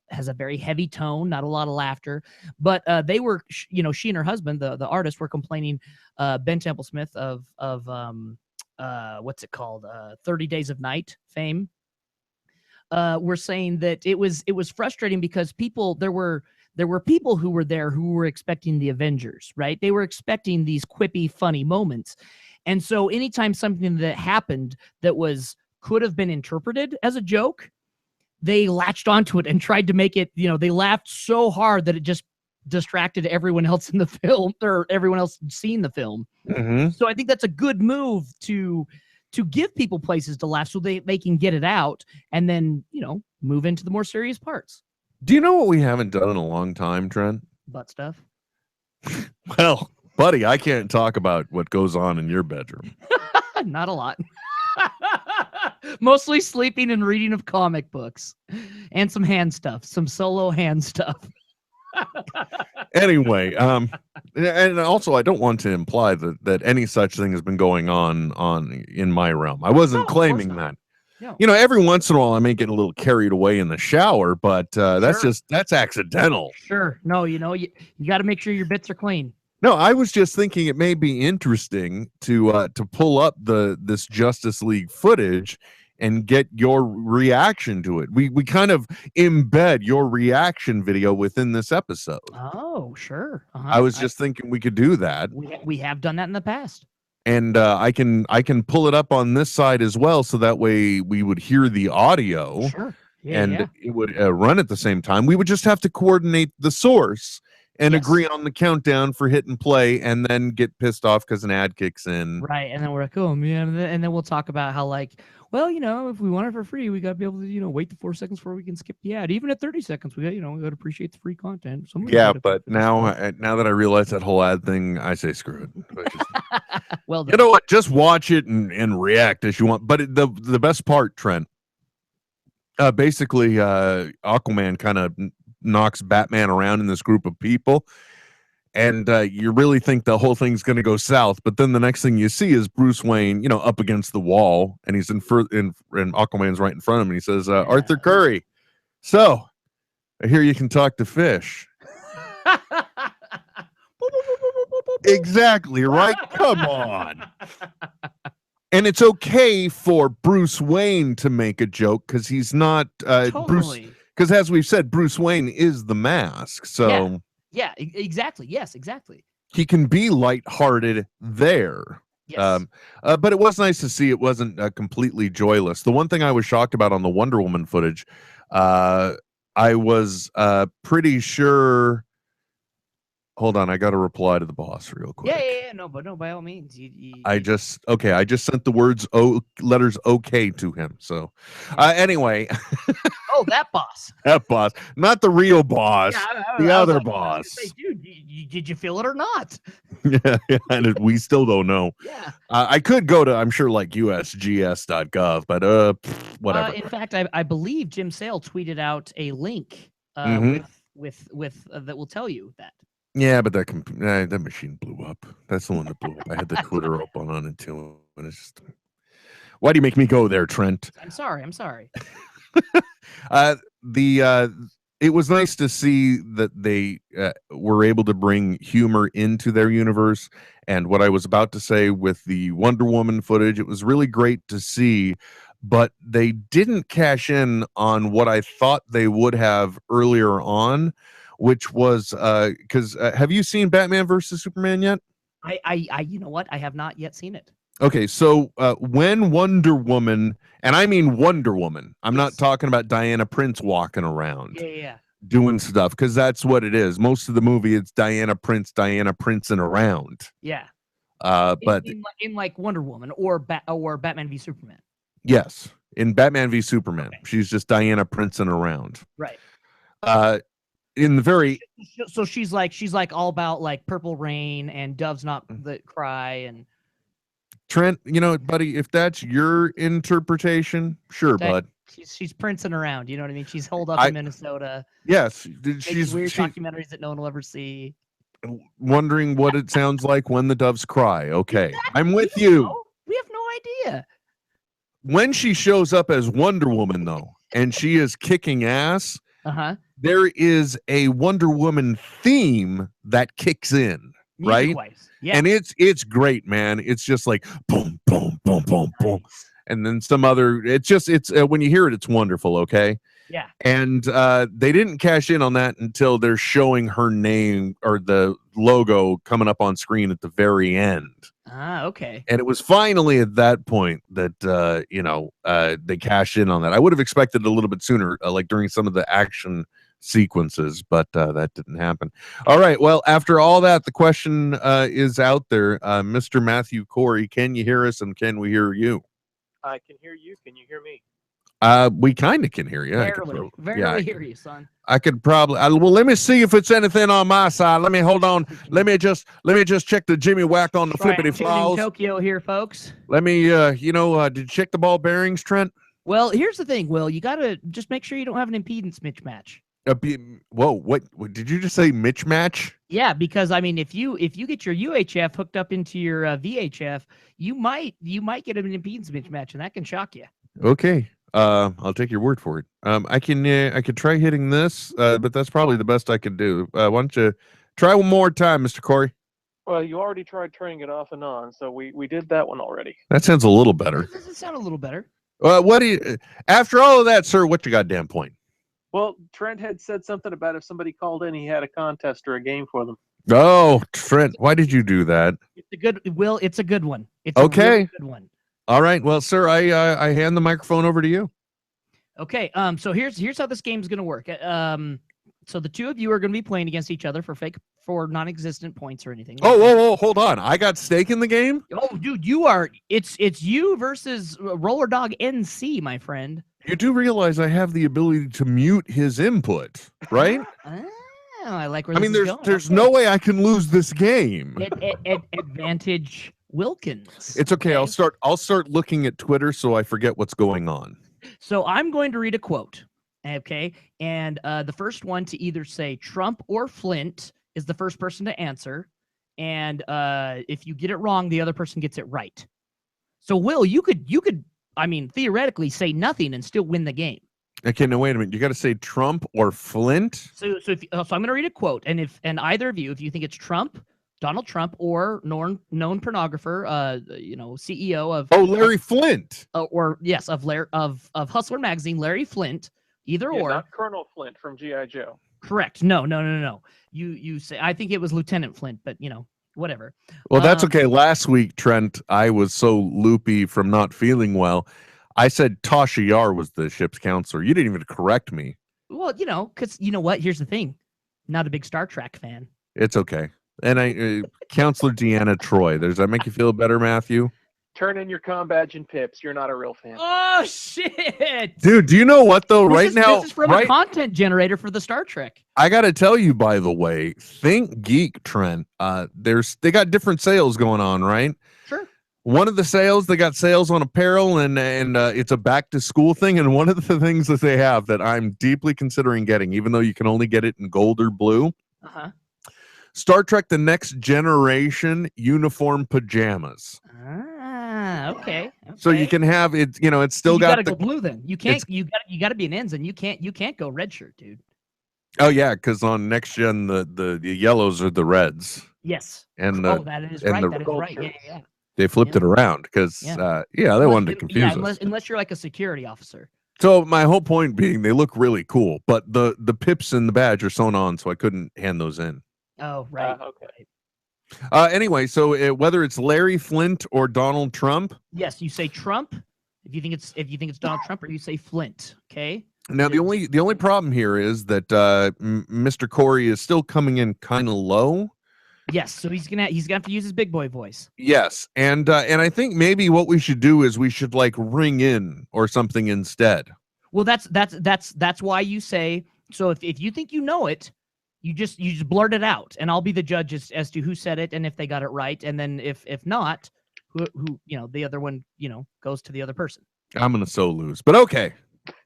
has a very heavy tone, not a lot of laughter, but they were, you know, she and her husband, the artist, were complaining. Ben Temple-Smith of what's it called, 30 Days of Night fame, were saying that it was frustrating because there were people who were there who were expecting the Avengers, right? They were expecting these quippy, funny moments. And so anytime something that happened that could have been interpreted as a joke, they latched onto it and tried to make it, you know, they laughed so hard that it just distracted everyone else in the film, or everyone else seeing the film. Mm-hmm. So I think that's a good move to give people places to laugh so they can get it out and then, you know, move into the more serious parts. Do you know what we haven't done in a long time, Trent? Butt stuff. Well, buddy, I can't talk about what goes on in your bedroom. Not a lot. Mostly sleeping and reading of comic books and some hand stuff, some solo hand stuff. Anyway, and also I don't want to imply that any such thing has been going on in my realm. I wasn't claiming that. No. You know, every once in a while I may get a little carried away in the shower, but that's accidental. Sure. No, you know, you got to make sure your bits are clean. No, I was just thinking it may be interesting to pull up this Justice League footage and get your reaction to it. We kind of embed your reaction video within this episode. Oh, sure. I was just thinking we could do that. We have done that in the past. And I can pull it up on this side as well, so that way we would hear the audio. Sure. Yeah, and it would run at the same time. We would just have to coordinate the source and agree on the countdown for hit and play, and then get pissed off because an ad kicks in. Right, and then we're like, oh man, and then we'll talk about how, like, well, you know, if we want it for free, we got to be able to, you know, wait the 4 seconds before we can skip the ad. Even at 30 seconds, we got, you know, we got to appreciate the free content. Yeah, but now that I realize that whole ad thing, I say screw it. Well done. You know what? Just watch it and react as you want. But the best part, Trent, basically, Aquaman kind of knocks Batman around in this group of people, and you really think the whole thing's going to go south, but then the next thing you see is Bruce Wayne, you know, up against the wall, and he's and Aquaman's right in front of him, and he says, Arthur Curry, so I hear you can talk to fish. Exactly, right? Come on. And it's okay for Bruce Wayne to make a joke because he's not Bruce. Because as we've said, Bruce Wayne is the Mask. So yeah, exactly. Yes, exactly. He can be lighthearted there. Yes. But it was nice to see it wasn't completely joyless. The one thing I was shocked about on the Wonder Woman footage, I was pretty sure. Hold on, I got to reply to the boss real quick. Yeah. No, by all means. I just sent the letters okay to him. So anyway. Oh, that boss. That boss. Not the real boss. Yeah, the other boss. Say, dude, did you feel it or not? Yeah, and we still don't know. Yeah. I could go to, I'm sure, like usgs.gov, but whatever. In fact, I believe Jim Sale tweeted out a link with that will tell you that. Yeah, but that machine blew up. That's the one that blew up. I had the Twitter open on it too, and it's just. Why do you make me go there, Trent? I'm sorry. it was nice to see that they were able to bring humor into their universe. And what I was about to say with the Wonder Woman footage, it was really great to see, but they didn't cash in on what I thought they would have earlier on, which was because have you seen Batman versus Superman yet? I you know what? I have not yet seen it. Okay, so when Wonder Woman, and I mean Wonder Woman, I'm not talking about Diana Prince walking around. Yeah. Doing stuff, because that's what it is. Most of the movie, it's Diana Princing around. Yeah. But in like Wonder Woman or Batman v Superman. Yes, in Batman v Superman, she's just Diana Princing around. Right. In the very so she's like all about like Purple Rain and Doves Not That Cry and Trent. You know, buddy, if that's your interpretation, sure, bud. She's prancing around, you know what I mean? She's holed up in Minnesota. Yes, she's weird documentaries that no one will ever see. Wondering what it sounds like when the doves cry. Okay, exactly. I'm with We have no idea. When she shows up as Wonder Woman, though, and she is kicking ass, there is a Wonder Woman theme that kicks in, right? Music-wise. Yeah. And it's great, man. It's just like boom, boom, boom, boom, boom. And then some other, it's when you hear it, it's wonderful. Okay. Yeah. And they didn't cash in on that until they're showing her name or the logo coming up on screen at the very end. Okay. And it was finally at that point that, they cashed in on that. I would have expected it a little bit sooner, like during some of the action sequences, but that didn't happen. All right. Well, after all that, the question is out there. Mr. Matthew Corey, can you hear us and can we hear you? I can hear you. Can you hear me? We kind of can hear you. Barely hear you, son. I could probably. Well, let me see if it's anything on my side. Let me hold on. Let me just check the Jimmy Whack on the flippity flaws. Tokyo here, folks. Let me. Did you check the ball bearings, Trent? Well, here's the thing, Will. You gotta just make sure you don't have an impedance mismatch. Whoa! What did you just say? Mismatch? Yeah, because I mean, if you get your UHF hooked up into your VHF, you might get an impedance mismatch, and that can shock you. Okay. I'll take your word for it. I could try hitting this, but that's probably the best I could do. Why don't you try one more time, Mr. Corey? Well, you already tried turning it off and on, so we did that one already. That sounds a little better. Does it sound a little better? What do you? After all of that, sir, what's your goddamn point? Well, Trent had said something about if somebody called in, he had a contest or a game for them. Oh, Trent, why did you do that? It's a good, Will. It's a good one. It's okay. A really good one. All right. Well, sir, I hand the microphone over to you. Okay. So here's how this game's gonna work. So the two of you are gonna be playing against each other for non-existent points or anything. Oh, hold on. I got stake in the game? Oh, dude, you are. It's you versus Roller Dog NC, my friend. You do realize I have the ability to mute his input, right? I like where this is going. There's no way I can lose this game. Advantage Wilkins. It's okay. I'll start looking at Twitter so I forget what's going on. So I'm going to read a quote. Okay. And the first one to either say Trump or Flint is the first person to answer. And if you get it wrong, the other person gets it right. So Will, you could, I mean, theoretically say nothing and still win the game. Okay, no, wait a minute. You got to say Trump or Flint. So I'm going to read a quote, and either of you, if you think it's Trump, Donald Trump, or known pornographer, CEO of Larry Flint, or yes, of Hustler magazine, Larry Flint, either or. Not Colonel Flint from G.I. Joe. Correct. No. You say I think it was Lieutenant Flint, but whatever. Well, that's okay. Last week, Trent, I was so loopy from not feeling well. I said Tasha Yar was the ship's counselor. You didn't even correct me. Well, because you know what? Here's the thing. Not a big Star Trek fan. It's okay. And Counselor Deanna Troy. Does that make you feel better, Matthew? Turn in your comm badge and pips. You're not a real fan. Oh, shit. Dude, do you know what, though? This is from a content generator for the Star Trek. I got to tell you, by the way, Think Geek, Trent, they got different sales going on, right? Sure. One of the sales, they got sales on apparel, and it's a back-to-school thing. And one of the things that they have that I'm deeply considering getting, even though you can only get it in gold or blue, Star Trek The Next Generation uniform pajamas. Okay. So you can have it. It's still got to go blue. Then you can't. You got to be an ensign. You can't go red shirt, dude. Oh yeah, because on next gen the yellows are the reds, Yes. and That is and right. the That is gold right. Yeah, shirts. yeah. they flipped it around because Yeah. they wanted to confuse us. Unless you're like a security officer. So my whole point being, they look really cool, but the pips and the badge are sewn on, so I couldn't hand those in. Oh, right. Okay. Anyway, so whether it's Larry Flint or Donald Trump. Yes, you say Trump if you think it's Donald Trump, or you say Flint. Okay. Now the only problem here is that Mr. Corey is still coming in kind of low. Yes, so he's gonna have to use his big boy voice. Yes, and I think maybe what we should do is we should like ring in or something instead. Well, that's why you say so. If you think you know it, you just blurt it out, and I'll be the judge as to who said it and if they got it right, and then if not, who the other one goes to the other person. I'm gonna so lose, but okay.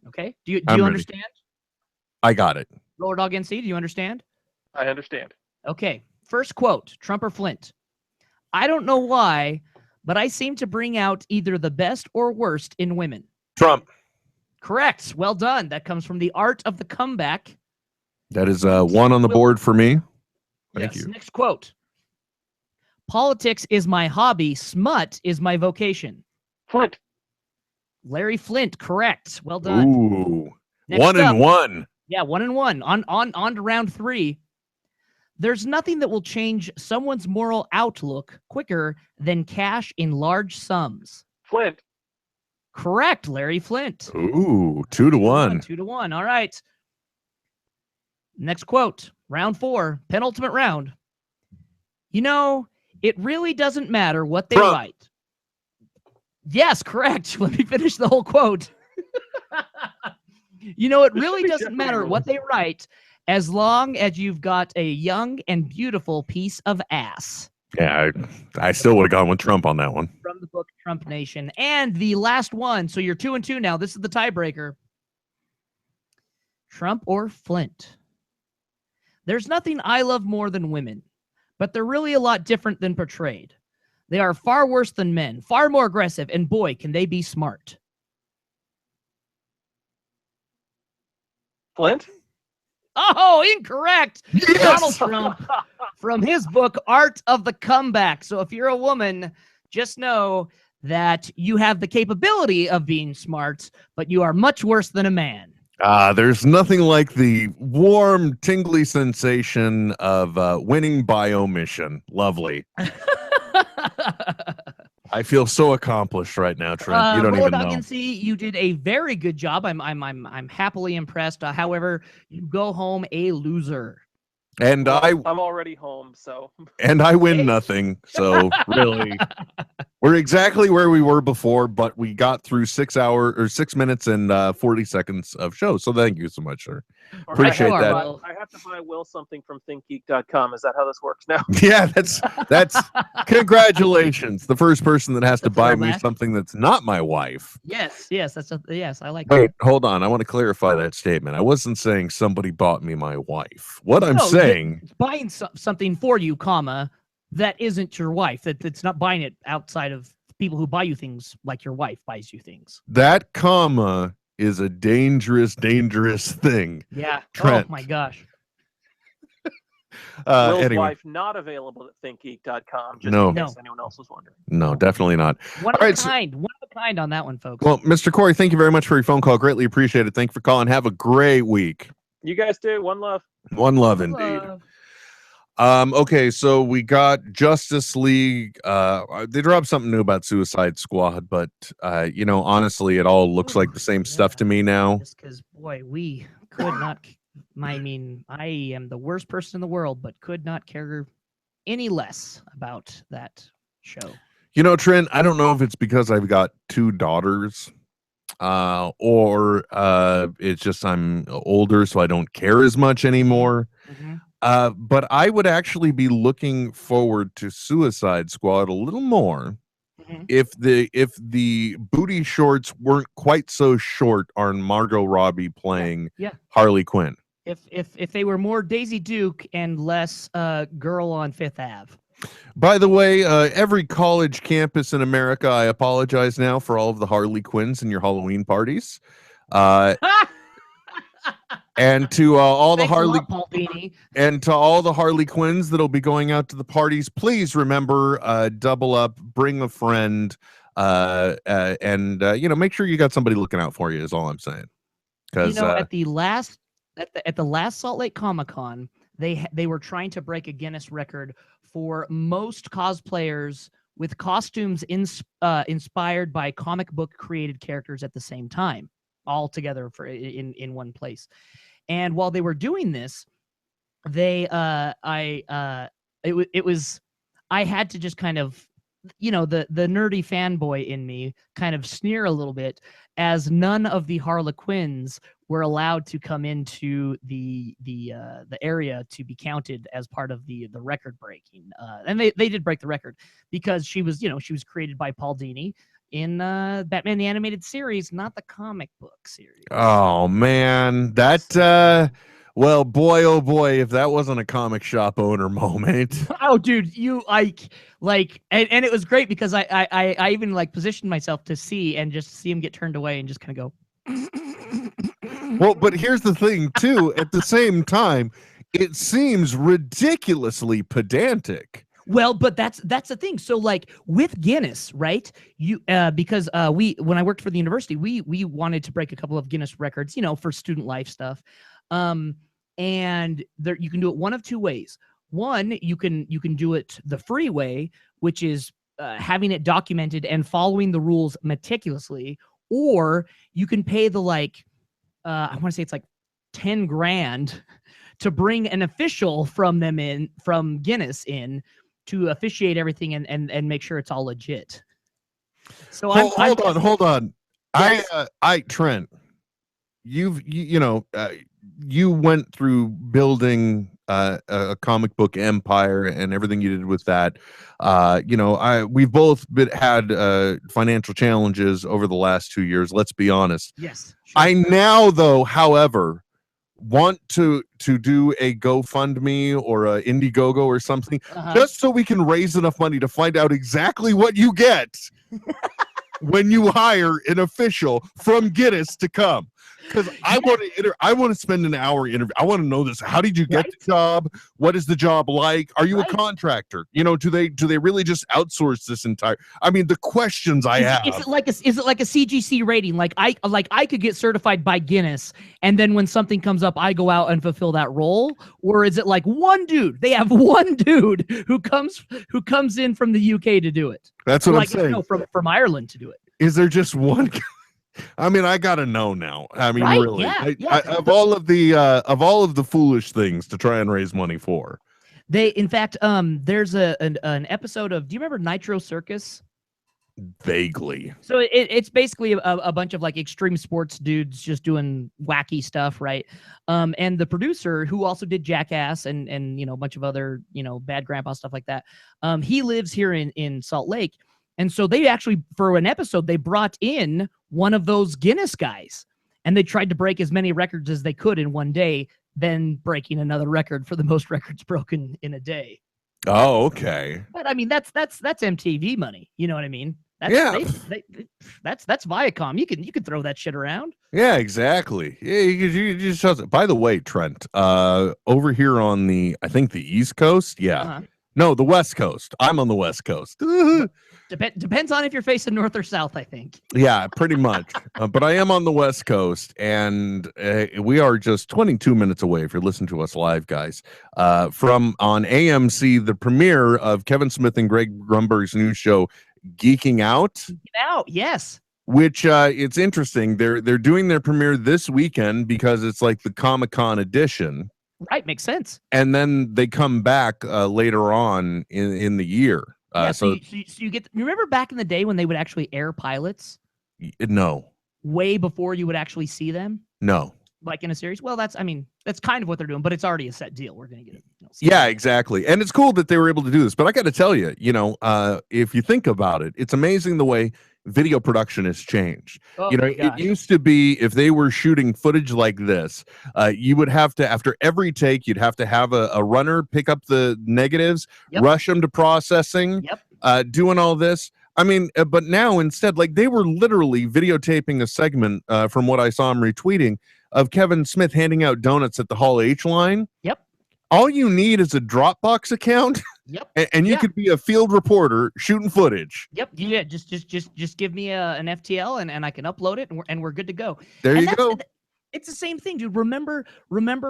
Okay. Do you ready. understand? I got it. Roller Dog NC, do you understand? I understand. Okay. First quote, Trump or Flint. I don't know why, but I seem to bring out either the best or worst in women. Trump. Correct. Well done. That comes from The Art of the Comeback. That is one on the board for me. Thank you. Next quote. Politics is my hobby. Smut is my vocation. Flint. Larry Flint. Correct. Well done. Ooh. Next 1 and up. 1. Yeah, 1 and 1. On to round 3. There's nothing that will change someone's moral outlook quicker than cash in large sums. Flint. Correct, Larry Flint. Ooh, 2 to 1. 2 to 1. All right. Next quote. Round 4. Penultimate round. It really doesn't matter what they Trump. write. Yes, correct. Let me finish the whole quote. It really doesn't matter what they write as long as you've got a young and beautiful piece of ass. Yeah, I still would have gone with Trump on that one. From the book Trump Nation. And the last one. So you're 2 and 2 now. This is the tiebreaker. Trump or Flint? There's nothing I love more than women, but they're really a lot different than portrayed. They are far worse than men, far more aggressive, and boy, can they be smart. Flint? Oh, incorrect. Yes! Donald Trump from his book, Art of the Comeback. So if you're a woman, just know that you have the capability of being smart, but you are much worse than a man. There's nothing like the warm, tingly sensation of winning by omission. Lovely. I feel so accomplished right now, Trent. You don't even know. You did a very good job. I'm happily impressed. However, you go home a loser. And I'm already home, so. And I win nothing. So really, we're exactly where we were before, but we got through 6 minutes and 40 seconds of show. So thank you so much, sir. Appreciate that. I have to buy Will something from thinkgeek.com. Is that how this works now? Yeah, that's congratulations. The first person that has to buy me something that's not my wife. Yes, yes, I like Wait, that. hold on. I want to clarify that statement. I wasn't saying somebody bought me my wife. What I'm saying, buying something for you, comma, that isn't your wife. That's not buying it outside of people who buy you things like your wife buys you things. That comma is a dangerous thing. Yeah. Trent. Oh my gosh. Will's wife not available at thinkgeek.com. Just in case anyone else was wondering. No, definitely not. One of a kind on that one, folks. Well, Mr. Corey, thank you very much for your phone call. Greatly appreciate it. Thank you for calling. Have a great week. You guys do. One love. One love indeed. Okay, so we got Justice League. They dropped something new about Suicide Squad, but honestly, it all looks like the same stuff to me now. Just because, boy, we could not. I mean, I am the worst person in the world, but could not care any less about that show. Trent, I don't know if it's because I've got 2 daughters, or it's just I'm older, so I don't care as much anymore. Mm-hmm. But I would actually be looking forward to Suicide Squad a little more if the booty shorts weren't quite so short on Margot Robbie playing Harley Quinn. If they were more Daisy Duke and less girl on Fifth Ave. By the way, every college campus in America, I apologize now for all of the Harley Quinns in your Halloween parties. And to all the Thanks a Harley lot, Paul Beanie. and to all the Harley Quinns that'll be going out to the parties, please remember, double up, bring a friend, and make sure you got somebody looking out for you. Is all I'm saying. Because at the last Salt Lake Comic-Con, they were trying to break a Guinness record for most cosplayers with costumes inspired by comic book created characters at the same time, all together in one place. And while they were doing this, I had to just kind of, the nerdy fanboy in me kind of sneer a little bit, as none of the Harlequins were allowed to come into the area to be counted as part of the record breaking. And they did break the record because she was created by Paul Dini in Batman the Animated Series, not the comic book series. Oh man, that well, boy, oh boy, if that wasn't a comic shop owner moment. Oh, dude, and it was great because I even positioned myself to see him get turned away and just kind of go. Well, but here's the thing too. At the same time, it seems ridiculously pedantic. Well, but that's the thing. So with Guinness, right? Because when I worked for the university, we wanted to break a couple of Guinness records, for student life stuff. And there you can do it one of two ways. One, you can do it the free way, which is having it documented and following the rules meticulously, or you can pay the I want to say it's $10 grand to bring an official from Guinness in to officiate everything and make sure it's all legit. So hold on. Yes. Trent, you went through building a comic book empire and everything you did with that. We've both had financial challenges over the last 2 years. Let's be honest. Yes. Sure. I now, though, however, want to do a GoFundMe or a Indiegogo or something, just so we can raise enough money to find out exactly what you get when you hire an official from Guinness to come. Because I want to spend an hour interview. I want to know this. How did you get the job? What is the job like? Are you a contractor? Do they really just outsource this entire? I mean, the questions I have. Is it like a CGC rating? I could get certified by Guinness, and then when something comes up, I go out and fulfill that role, or is it one dude? They have one dude who comes in from the UK to do it. That's what I'm saying. No, from Ireland to do it. Is there just one? I mean, I gotta know now. I mean, right? Really, yeah. Of all of the foolish things to try and raise money for, in fact, there's an episode of. Do you remember Nitro Circus? Vaguely. So it's basically a bunch of extreme sports dudes just doing wacky stuff, right? And the producer, who also did Jackass and a bunch of other Bad Grandpa stuff like that, he lives here in Salt Lake. And so they actually, for an episode, they brought in one of those Guinness guys, and they tried to break as many records as they could in one day, then breaking another record for the most records broken in a day. Oh, okay. But I mean, that's MTV money. You know what I mean? That's Viacom. You can throw that shit around. Yeah, exactly. Yeah, you just. By the way, Trent, over here on the East Coast, no, the West Coast. I'm on the West Coast. Depends on if you're facing north or south, I think. Yeah, pretty much. But I am on the West Coast, and we are just 22 minutes away, if you're listening to us live, guys, from on AMC, the premiere of Kevin Smith and Greg Grunberg's new show, Geeking Out. Geeking Out, yes. Which it's interesting. They're doing their premiere this weekend because it's like the Comic-Con edition. Right, makes sense. And then they come back later on in the year. So you get. Remember back in the day when they would actually air pilots? No. Way before you would actually see them? No. Like in a series? Well, that's kind of what they're doing, but it's already a set deal. We're going to get it. Yeah, exactly. And it's cool that they were able to do this. But I got to tell you, if you think about it, it's amazing the way video production has changed. Oh, it used to be, if they were shooting footage like this, you would have to, after every take, you'd have to have a runner pick up the negatives, rush them to processing, doing all this. I mean, but now instead, they were literally videotaping a segment from what I saw them retweeting of Kevin Smith handing out donuts at the Hall H line. Yep. All you need is a Dropbox account. Yep. And you could be a field reporter shooting footage. Yep. Yeah. Just give me an FTL and I can upload it and we're good to go. There you go. It's the same thing, dude. Remember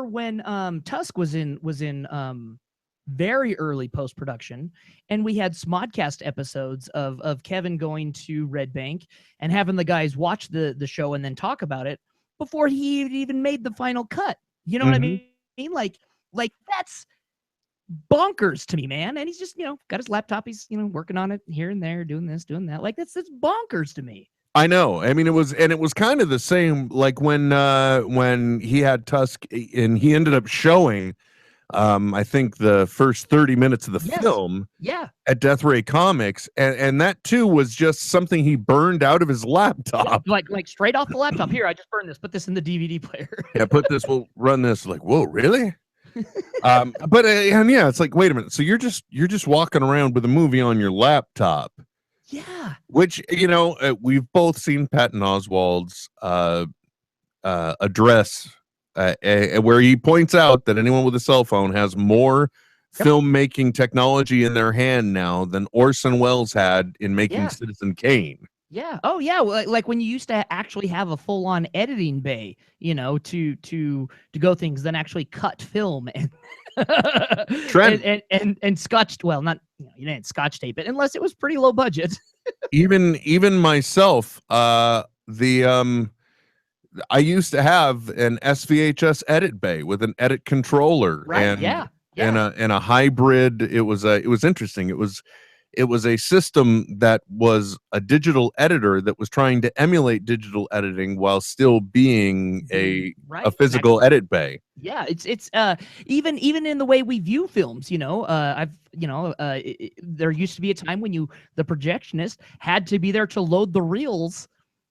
when Tusk was in very early post-production, and we had Smodcast episodes of Kevin going to Red Bank and having the guys watch the show and then talk about it before he even made the final cut. You know what I mean? Like that's bonkers to me, man. And he's just, got his laptop. He's, working on it here and there, doing this, doing that. Like that's bonkers to me. I know. I mean, it was kind of the same, like when he had Tusk and he ended up showing, I think the first 30 minutes of the film at Death Ray Comics. And that too was just something he burned out of his laptop. Yeah, like straight off the laptop. Here, I just burned this, put this in the DVD player. We'll run this. Like, whoa, really? But it's like, wait a minute. So you're just walking around with a movie on your laptop. Yeah. Which, we've both seen Patton Oswalt's address where he points out that anyone with a cell phone has more filmmaking technology in their hand now than Orson Welles had in making Citizen Kane. Yeah. Oh, yeah. Like when you used to actually have a full-on editing bay, to go things, then actually cut film and and scotched. Well, not you didn't scotch tape it unless it was pretty low budget. even myself, I used to have an SVHS edit bay with an edit controller, right? And a hybrid. It was interesting. It was a system that was a digital editor that was trying to emulate digital editing while still being a physical edit bay. Yeah, it's even in the way we view films, there used to be a time when the projectionist had to be there to load the reels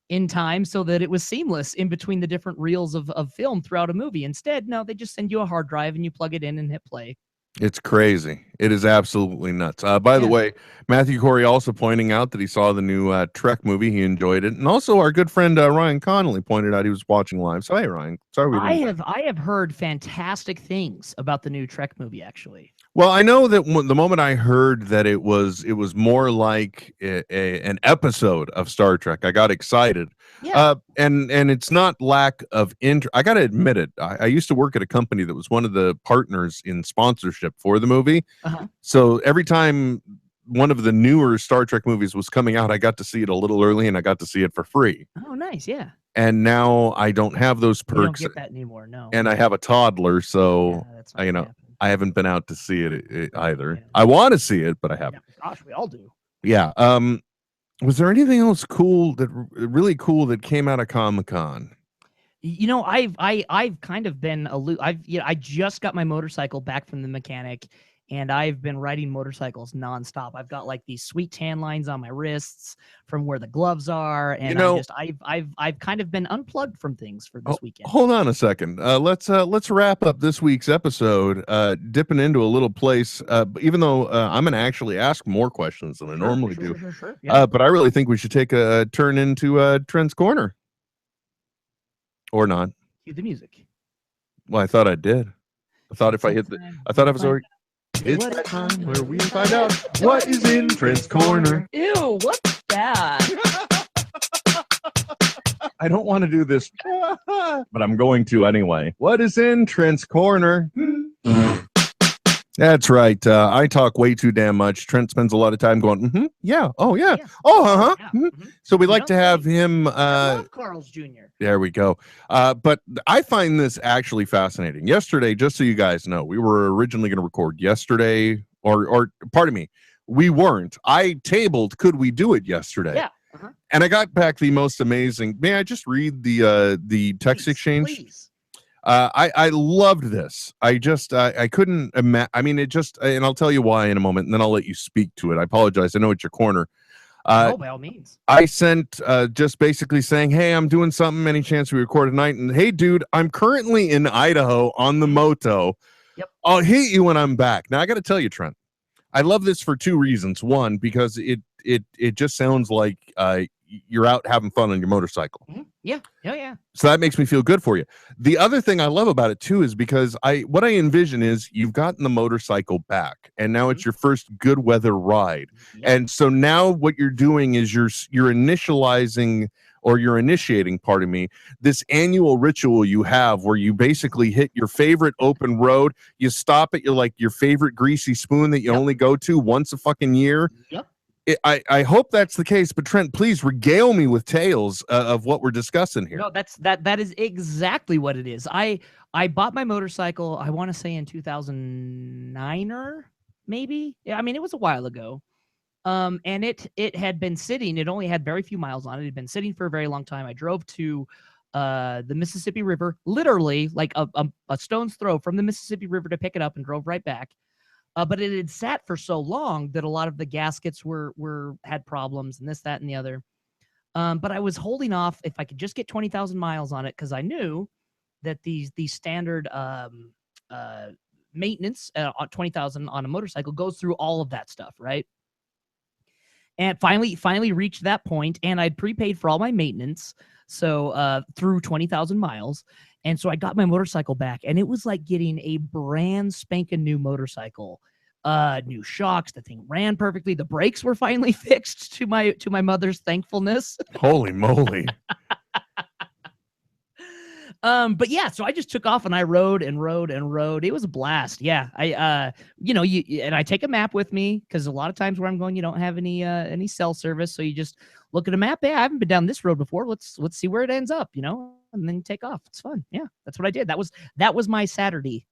in time so that it was seamless in between the different reels of film throughout a movie. Instead, no, they just send you a hard drive and you plug it in and hit play. It's crazy. It is absolutely nuts. By the way, Matthew Corey also pointing out that he saw the new Trek movie. He enjoyed it. And also our good friend Ryan Connolly pointed out he was watching live. So, hey, Ryan. Sorry we didn't. I have heard fantastic things about the new Trek movie, actually. Well, I know that the moment I heard that it was more like an episode of Star Trek, I got excited. Yeah. And it's not lack of interest. I got to admit it. I used to work at a company that was one of the partners in sponsorship for the movie. So every time one of the newer Star Trek movies was coming out, I got to see it a little early and I got to see it for free. Oh, nice. Yeah. And now I don't have those perks. You don't get that anymore. No. And I have a toddler, so I haven't been out to see it either. Yeah. I want to see it, but I haven't. Yeah, gosh, we all do. Yeah. Was there anything else really cool that came out of Comic-Con? I've kind of been I just got my motorcycle back from the mechanic, and I've been riding motorcycles nonstop. I've got like these sweet tan lines on my wrists from where the gloves are, and I've kind of been unplugged from things for this weekend. Hold on a second. Let's wrap up this week's episode, dipping into a little place. Even though I'm going to actually ask more questions than I normally do. Sure. Yeah. But I really think we should take a turn into Trent's Corner. Or not. Cue the music. Well, I thought I did. I thought if I hit I thought I was already. It's that time where we find out what is in Trent's Corner. Ew, what's that? I don't want to do this, but I'm going to anyway. What is in Trent's Corner? That's right. I talk way too damn much. Trent spends a lot of time going, yeah, oh, yeah, oh, So we like to have him. I love Carl's Jr. There we go. But I find this actually fascinating. Yesterday, just so you guys know, we were originally going to record yesterday, or pardon me, we weren't. I tabled, could we do it yesterday? Yeah. And I got back the most amazing. May I just read the text exchange? Please. I loved this. I couldn't imagine. I mean, and I'll tell you why in a moment, and then I'll let you speak to it. I apologize. I know it's your corner. No, by all means. I sent just basically saying, hey, I'm doing something. Any chance we record tonight? And hey, dude, I'm currently in Idaho on the moto. Yep. I'll hit you when I'm back. Now, I got to tell you, Trent, I love this for two reasons. One, because it just sounds like you're out having fun on your motorcycle. Yeah. So that makes me feel good for you. The other thing I love about it too is because what I envision is you've gotten the motorcycle back, and now it's your first good weather ride. Yep. And so now what you're doing is you're initializing, or you're initiating, pardon me, this annual ritual you have where you basically hit your favorite open road, you stop at your favorite greasy spoon that you only go to once a fucking year. Yep. I hope that's the case, but Trent, please regale me with tales of what we're discussing here. No, that is exactly what it is. I bought my motorcycle, I want to say in 2009 or maybe. Yeah, I mean, it was a while ago. And it had been sitting. It only had very few miles on it. It had been sitting for a very long time. I drove to the Mississippi River, literally like a stone's throw from the Mississippi River to pick it up, and drove right back. But it had sat for so long that a lot of the gaskets had problems, and this, that, and the other. But I was holding off if I could just get 20,000 miles on it, because I knew that the standard maintenance on 20,000 on a motorcycle goes through all of that stuff, right? And finally reached that point, and I'd prepaid for all my maintenance, so through 20,000 miles. And so I got my motorcycle back, and it was like getting a brand spanking new motorcycle. New shocks, the thing ran perfectly. The brakes were finally fixed to my mother's thankfulness. Holy moly. But yeah, so I just took off and I rode and rode and rode. It was a blast. Yeah. I and I take a map with me, because a lot of times where I'm going, you don't have any cell service. So you just look at a map. Hey, I haven't been down this road before. Let's see where it ends up, and then take off. It's fun. Yeah. That's what I did. That was my Saturday.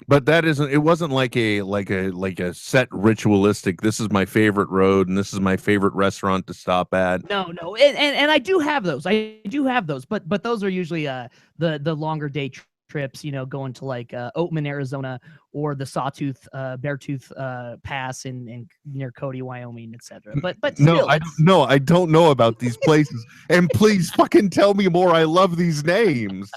But it wasn't like a set ritualistic, this is my favorite road and this is my favorite restaurant to stop at. No. And I do have those. But those are usually the longer day trips, going to like Oatman, Arizona, or the Sawtooth Beartooth Pass in near Cody, Wyoming, etc. But still, I don't know about these places. And please fucking tell me more. I love these names.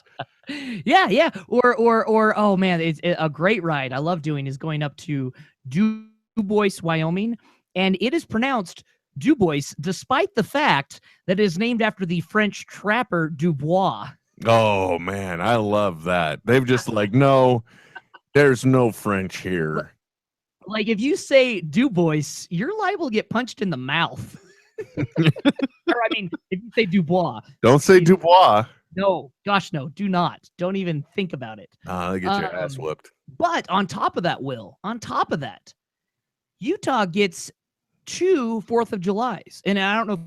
Yeah. Or oh man, it's a great ride I love doing is going up to Dubois, Wyoming, and it is pronounced Dubois, despite the fact that it is named after the French trapper Dubois. Oh man, I love that. They've just no, there's no French here. Like if you say Dubois, you're liable to get punched in the mouth. Or I mean, if you say Dubois. Don't say Dubois. No, gosh, no, do not. Don't even think about it. They get your ass whooped. But on top of that, Utah gets 2 4th of Julys. And I don't know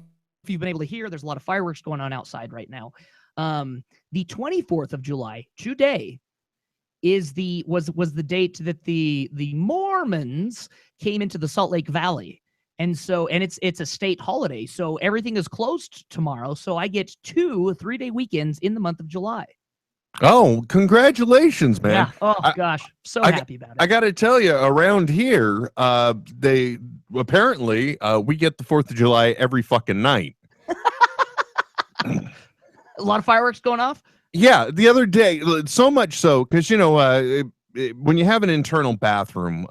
if you've been able to hear, there's a lot of fireworks going on outside right now. The 24th of July, today, was the date that the Mormons came into the Salt Lake Valley. And it's a state holiday. So everything is closed tomorrow. So I get 2 3-day weekends in the month of July. Oh, congratulations, man. Yeah. Oh, gosh. So happy about it. I got to tell you, around here, they apparently we get the 4th of July every fucking night. A lot of fireworks going off? Yeah. The other day, so much so, because, when you have an internal bathroom,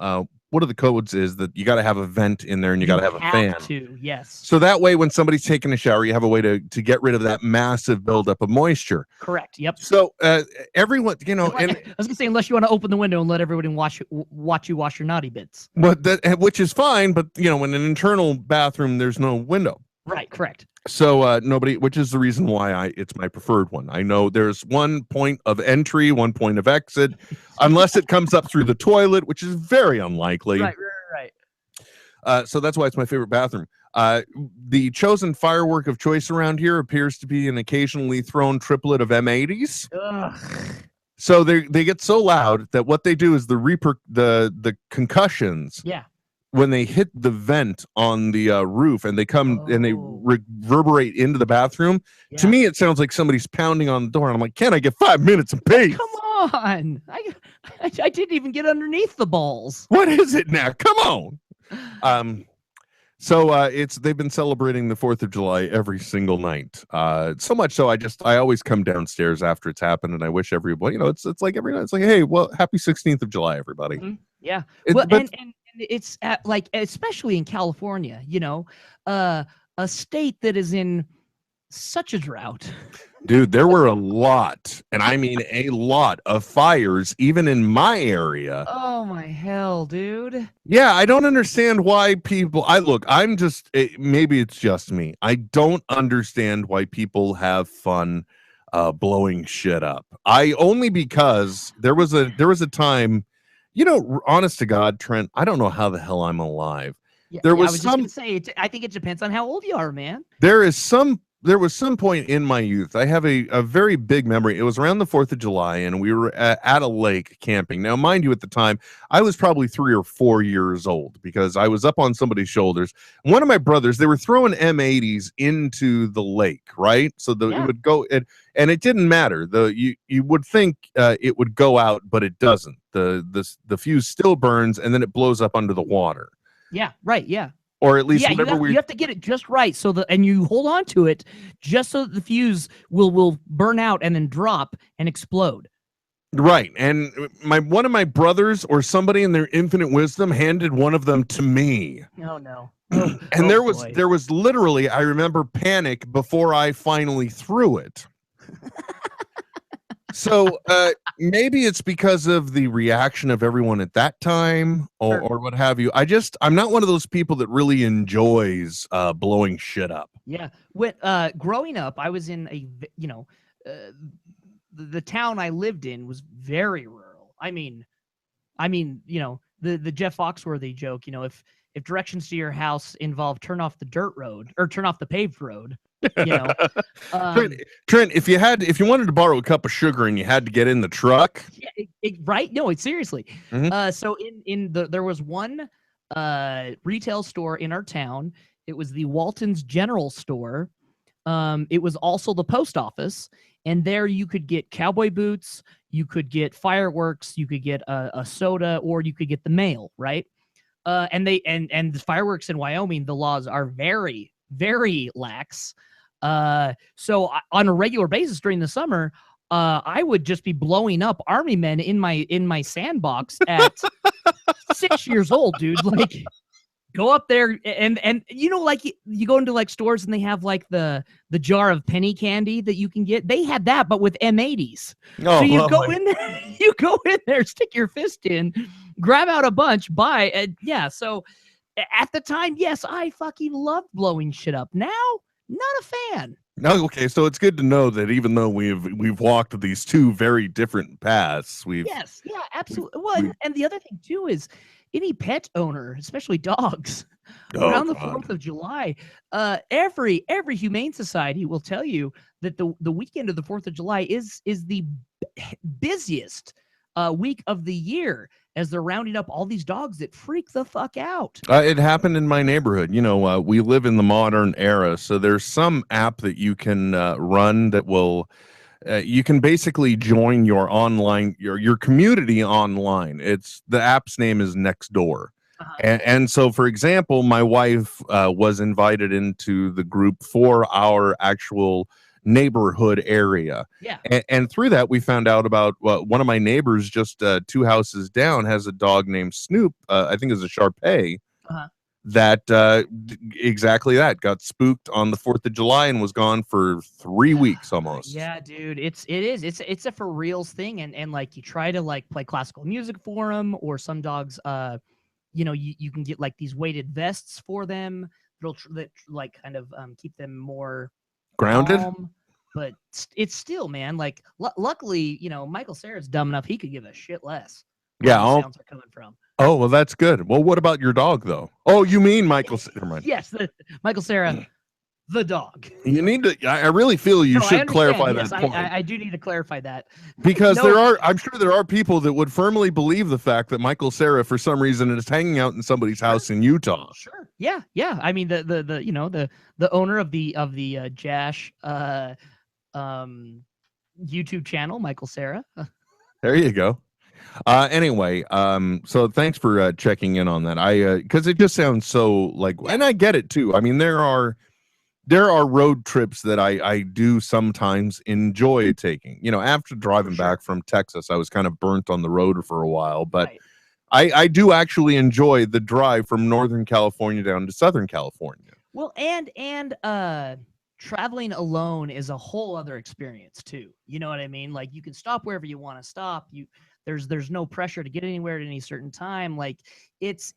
one of the codes is that you got to have a vent in there and you got to have a fan. Yes. So that way, when somebody's taking a shower, you have a way to get rid of that massive buildup of moisture. Correct. Yep. So everyone, and I was gonna say, unless you want to open the window and let everybody watch you wash your naughty bits. But which is fine. But in an internal bathroom, there's no window. Right. Correct. So nobody, which is the reason why it's my preferred one. I know there's one point of entry, one point of exit, unless it comes up through the toilet, which is very unlikely. Right. So that's why it's my favorite bathroom. The chosen firework of choice around here appears to be an occasionally thrown triplet of M80s. Ugh. So they get so loud that what they do is the concussions. Yeah. When they hit the vent on the roof and they come and they reverberate into the bathroom, to me it sounds like somebody's pounding on the door. And I'm like, can I get 5 minutes of peace? Come on, I didn't even get underneath the balls. What is it now? Come on. So they've been celebrating the 4th of July every single night. So much so I always come downstairs after it's happened and I wish everybody, it's like every night. It's like, hey, well, happy 16th of July, everybody. Mm-hmm. Yeah. And it's like, especially in California, a state that is in such a drought. Dude, there were a lot, and I mean a lot of fires, even in my area. Oh my hell, dude. Yeah, I don't understand why people. Maybe it's just me. I don't understand why people have fun blowing shit up. Because there was a time, honest to God, Trent, I don't know how the hell I'm alive. Yeah, There I was was just gonna say, I think it depends on how old you are, man. There was some point in my youth. I have a very big memory. It was around the 4th of July, and we were at a lake camping. Now, mind you, at the time, I was probably 3 or 4 years old because I was up on somebody's shoulders. One of my brothers, they were throwing M80s into the lake, right? So it would go, and it didn't matter. You would think it would go out, but it doesn't. The fuse still burns, and then it blows up under the water. Yeah, right, yeah. Or at least you have to get it just right and you hold on to it just so that the fuse will burn out and then drop and explode. Right. And one of my brothers or somebody in their infinite wisdom handed one of them to me. Oh no. And there was literally, I remember, panic before I finally threw it. So maybe it's because of the reaction of everyone at that time or what have you. I'm not one of those people that really enjoys blowing shit up. Yeah. When growing up, I was in the town I lived in was very rural. I mean, the Jeff Foxworthy joke, if directions to your house involve turn off the dirt road or turn off the paved road, Trent, if you wanted to borrow a cup of sugar and you had to get in the truck, right? No, it's seriously. Mm-hmm. So there was one retail store in our town. It was the Walton's General Store. It was also the post office, and there you could get cowboy boots, you could get fireworks, you could get a soda, or you could get the mail, right? And the fireworks in Wyoming, the laws are very, very lax. So on a regular basis during the summer, I would just be blowing up army men in my sandbox at 6 years old, dude. Like, go up there and like you go into like stores and they have like the jar of penny candy that you can get. They had that, but with M80s. So you go in there, stick your fist in, grab out a bunch, buy, and So at the time, yes, I fucking loved blowing shit up. Now, not a fan. No, okay, so it's good to know that even though we've walked these two very different paths, yes, yeah, absolutely. Well, and the other thing too is any pet owner, especially dogs, around the 4th of July, every humane society will tell you that the weekend of the 4th of July is the busiest week of the year, as they're rounding up all these dogs that freak the fuck out. It happened in my neighborhood. We live in the modern era, so there's some app that you can run that will you can basically join your online your community online. The app's name is Nextdoor. And so, for example, my wife was invited into the group for our actual neighborhood area. Yeah. And through that, we found out about one of my neighbors just 2 houses down has a dog named Snoop. I think it's a Shar-Pei. That exactly that got spooked on the 4th of July and was gone for 3 weeks almost. Yeah, dude, it's a for reals thing, and like you try to like play classical music for them, or some dogs, you can get like these weighted vests for them that like kind of keep them more grounded. But it's still, man, like luckily, Michael Cera's dumb enough he could give a shit less. Yeah, sounds are coming from. Oh, well, that's good. Well, what about your dog, though? Oh, you mean Michael Cera? Yes, Michael Cera, the dog. You need to. I really feel you should clarify that point. I do need to clarify that because I'm sure there are people that would firmly believe the fact that Michael Cera, for some reason, is hanging out in somebody's house in Utah. Sure. Yeah. I mean, the owner of the Jash YouTube channel, Michael Cera. There you go. Anyway, so thanks for checking in on that. Because it just sounds so like, and I get it too. I mean, there are road trips that I do sometimes enjoy taking. After driving back from Texas, I was kind of burnt on the road for a while, but right. I do actually enjoy the drive from Northern California down to Southern California. Well, and traveling alone is a whole other experience too. You know what I mean? Like you can stop wherever you want to stop. There's no pressure to get anywhere at any certain time. Like it's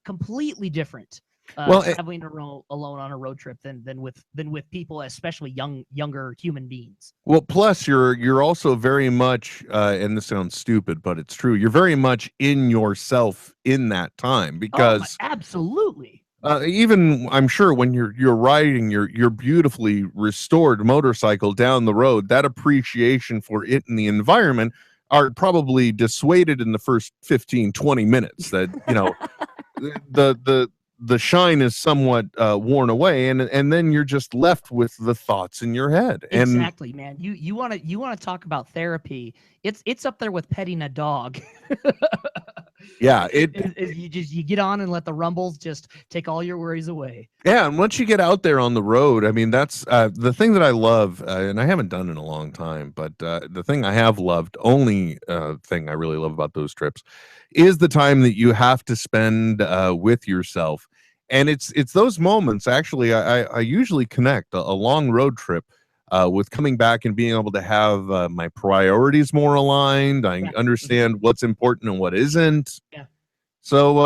completely different. Traveling alone on a road trip than with people, especially younger human beings. Well, plus you're also very much, and this sounds stupid, but it's true. You're very much in yourself in that time because absolutely. Even I'm sure when you're riding your beautifully restored motorcycle down the road, that appreciation for it and the environment are probably dissuaded in the first 15-20 minutes. That the shine is somewhat worn away, and then you're just left with the thoughts in your head. Exactly, man. You want to talk about therapy? It's up there with petting a dog. Yeah, you get on and let the rumbles just take all your worries away. Yeah, and once you get out there on the road, I mean, that's the thing that I love, and I haven't done in a long time, but the thing I have loved, only thing I really love about those trips, is the time that you have to spend with yourself. And it's those moments, actually, I usually connect a long road trip with coming back and being able to have my priorities more aligned. I understand what's important and what isn't. Yeah. So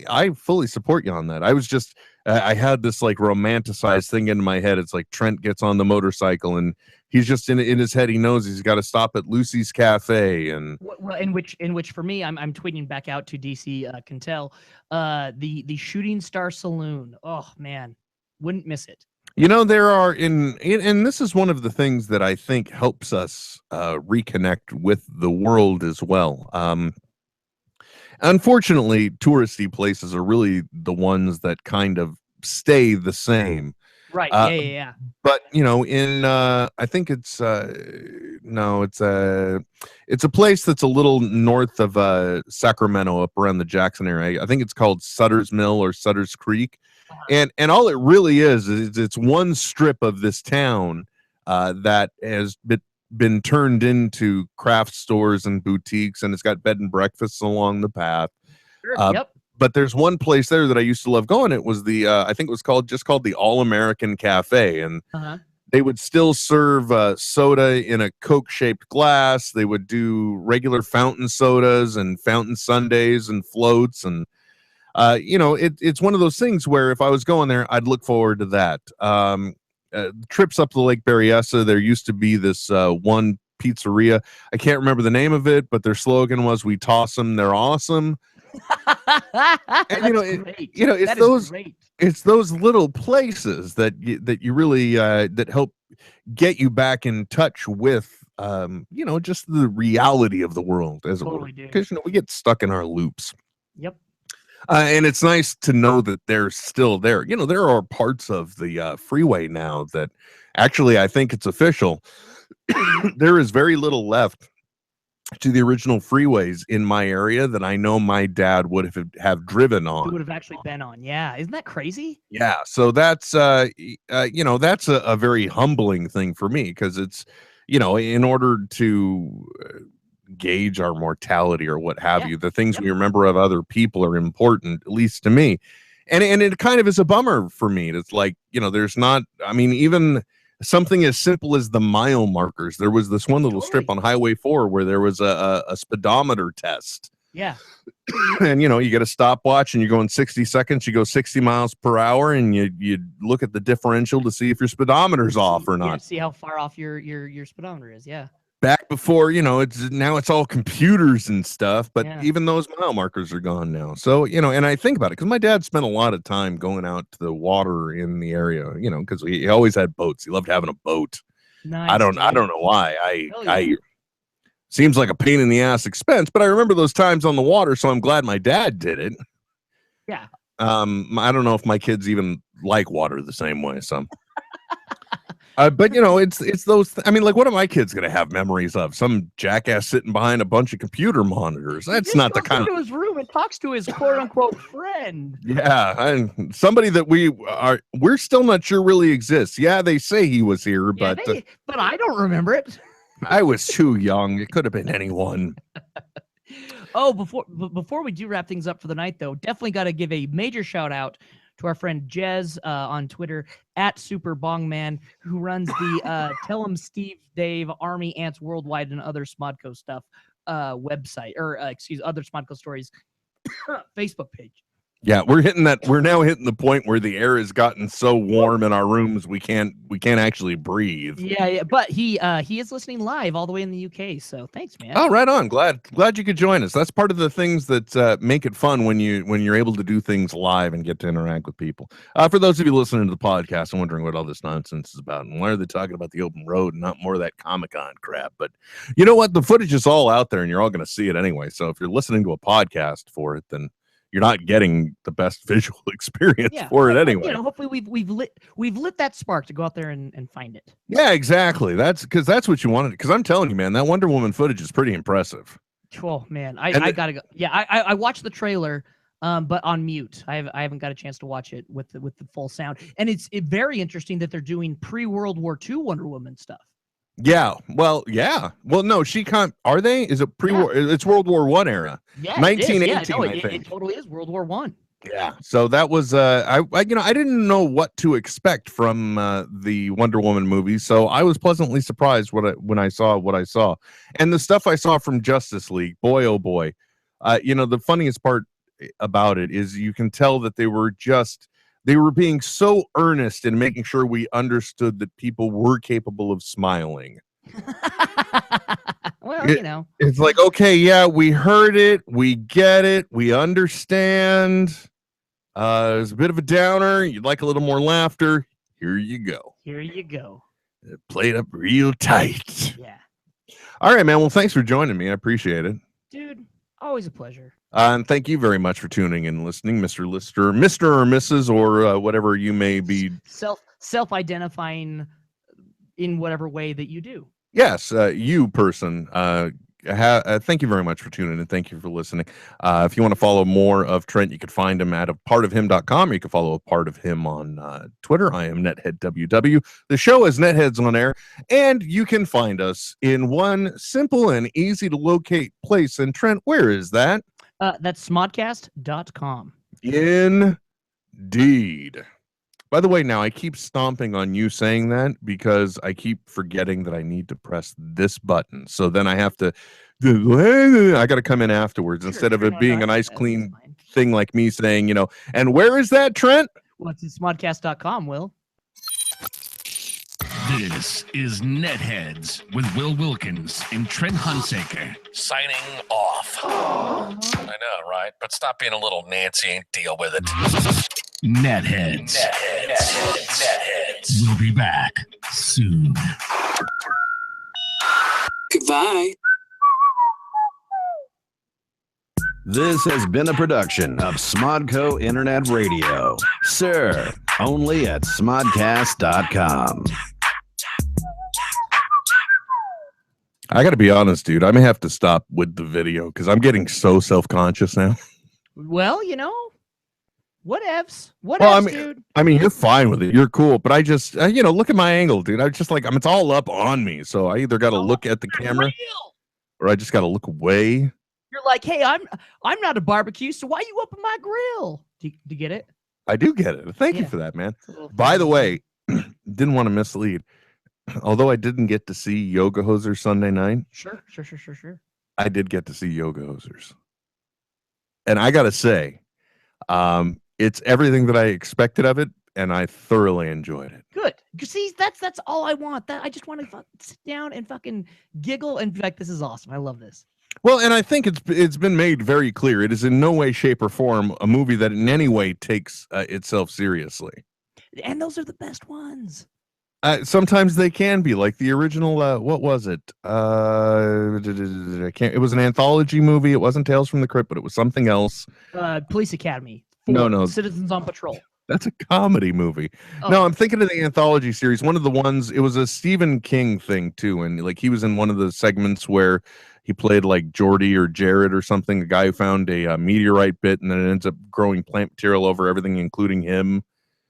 I fully support you on that. I was just, I had this like romanticized thing in my head. It's like Trent gets on the motorcycle and he's just in his head. He knows he's got to stop at Lucy's Cafe. And well, in which for me, I'm tweeting back out to DC Cantel, the Shooting Star Saloon. Oh man, wouldn't miss it. You know, there are and this is one of the things that I think helps us reconnect with the world as well. Unfortunately, touristy places are really the ones that kind of stay the same. Right. Yeah. But in I think it's it's a place that's a little north of Sacramento, up around the Jackson area. I think it's called Sutter's Mill or Sutter's Creek. And all it really is it's one strip of this town that has been turned into craft stores and boutiques, and it's got bed and breakfasts along the path. Sure, yep. But there's one place there that I used to love going. It was the I think it was called the All American Cafe, and they would still serve soda in a Coke shaped glass. They would do regular fountain sodas and fountain sundaes and floats, and it's one of those things where if I was going there, I'd look forward to that. Trips up to Lake Berryessa, there used to be this one pizzeria. I can't remember the name of it, but their slogan was, "We toss them, they're awesome." And it's those little places that you really that help get you back in touch with just the reality of the world, as totally, it were, because we get stuck in our loops. Yep. And it's nice to know that they're still there. There are parts of the freeway now that actually, I think it's official. There is very little left to the original freeways in my area that I know my dad would have driven on. He would have actually been on. Yeah. Isn't that crazy? Yeah. So that's, that's a very humbling thing for me, because it's, in order to gauge our mortality or what have you, the things we remember of other people are important, at least to me. And it kind of is a bummer for me. It's like, there's not, even something as simple as the mile markers. There was this one little strip on Highway 4 where there was a speedometer test. Yeah. And you get a stopwatch and you're going 60 seconds, you go 60 miles per hour, and you look at the differential to see if your speedometer's off or not. Yeah, see how far off your speedometer is. Yeah. Back before, it's all computers and stuff, but even those mile markers are gone now. So, and I think about it because my dad spent a lot of time going out to the water in the area, because he always had boats. He loved having a boat. Nice, I don't know why. I seems like a pain in the ass expense, but I remember those times on the water, so I'm glad my dad did it. Yeah. I don't know if my kids even like water the same way, so. But it's those. Like, what are my kids gonna have memories of? Some jackass sitting behind a bunch of computer monitors. That's not the kind of. Into his room and talks to his quote unquote friend. Yeah, and somebody that we're still not sure really exists. Yeah, they say he was here, but I don't remember it. I was too young. It could have been anyone. Oh, before we do wrap things up for the night, though, definitely got to give a major shout out to our friend Jez on Twitter at SuperBongman, who runs the Tell 'em Steve Dave Army Ants Worldwide and other Smodco stuff website, or other Smodco Stories Facebook page. Yeah, we're now hitting the point where the air has gotten so warm in our rooms we can't actually breathe. Yeah, but he is listening live all the way in the UK, so thanks, man. Oh, right on. Glad you could join us. That's part of the things that make it fun when you're able to do things live and get to interact with people. For those of you listening to the podcast and wondering what all this nonsense is about and why are they talking about the open road and not more of that Comic-Con crap, but you know what? The footage is all out there and you're all going to see it anyway. So if you're listening to a podcast for it, then you're not getting the best visual experience for it anyway. You know, hopefully we've lit that spark to go out there and find it. Yeah, exactly. That's what you wanted. Because I'm telling you, man, that Wonder Woman footage is pretty impressive. Oh man, I gotta go. Yeah, I watched the trailer, but on mute. I haven't got a chance to watch it with the full sound. And it's very interesting that they're doing pre-World War II Wonder Woman stuff. Yeah. Well, no, she can't. Are they? Is it pre-war? Yeah. It's World War I era. Yeah, 1918. I think it totally is World War I. Yeah. So that was I didn't know what to expect from the Wonder Woman movie, so I was pleasantly surprised when I saw what I saw, and the stuff I saw from Justice League. Boy, oh boy, the funniest part about it is you can tell that they were being so earnest in making sure we understood that people were capable of smiling. Well, it's like, okay, yeah, we heard it, we get it, we understand. It's a bit of a downer. You'd like a little more laughter. Here you go. Play it up real tight. Yeah. All right, man. Well, thanks for joining me. I appreciate it. Dude, always a pleasure. And thank you very much for tuning in and listening, Mr. Lister, Mr. or Mrs. or whatever you may be. Self-identifying in whatever way that you do. Yes, you person. Thank you very much for tuning in. Thank you for listening. If you want to follow more of Trent, you can find him at apartofhim.com, or you can follow a part of him on Twitter. I am NetheadWW. The show is NetHeads on Air, and you can find us in one simple and easy to locate place. And Trent, where is that? That's smodcast.com. Indeed. By the way, now I keep stomping on you saying that because I keep forgetting that I need to press this button. So then I have to, I got to come in afterwards instead of it being a nice clean thing like me saying, and where is that, Trent? Well, it's smodcast.com, Will. This is NetHeads with Will Wilkins and Trent Hunsaker signing off. I know, right? But stop being a little Nancy and deal with it. NetHeads. We'll be back soon. Goodbye. This has been a production of Smodco Internet Radio. Sir, only at smodcast.com. I got to be honest, dude. I may have to stop with the video because I'm getting so self-conscious now. Well, whatevs. Dude. I mean, you're fine with it. You're cool. But I just, look at my angle, dude. I just it's all up on me. So I either got to look at the camera or I just got to look away. You're like, hey, I'm not a barbecue, so why you up on my grill? Do you get it? I do get it. Thank you for that, man. By the way, didn't want to mislead. Although I didn't get to see Yoga Hosers Sunday night. Sure. I did get to see Yoga Hosers. And I got to say, it's everything that I expected of it, and I thoroughly enjoyed it. Good. See, that's all I want. I just want to sit down and fucking giggle and be like, this is awesome. I love this. Well, and I think it's been made very clear. It is in no way, shape, or form a movie that in any way takes itself seriously. And those are the best ones. Sometimes they can be, like the original. What was it? I can't. It was an anthology movie. It wasn't Tales from the Crypt, but it was something else. Police Academy. No. Citizens on Patrol. That's a comedy movie. Oh. No, I'm thinking of the anthology series. One of the ones. It was a Stephen King thing too, and like he was in one of the segments where he played like Jordy or Jared or something. A guy who found a meteorite bit, and then it ends up growing plant material over everything, including him.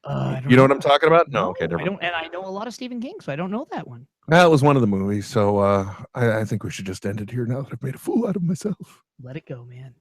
You know what I'm talking about? No, okay, never. And I know a lot of Stephen King, so I don't know that one. That was one of the movies, so I think we should just end it here now that I've made a fool out of myself. Let it go, man.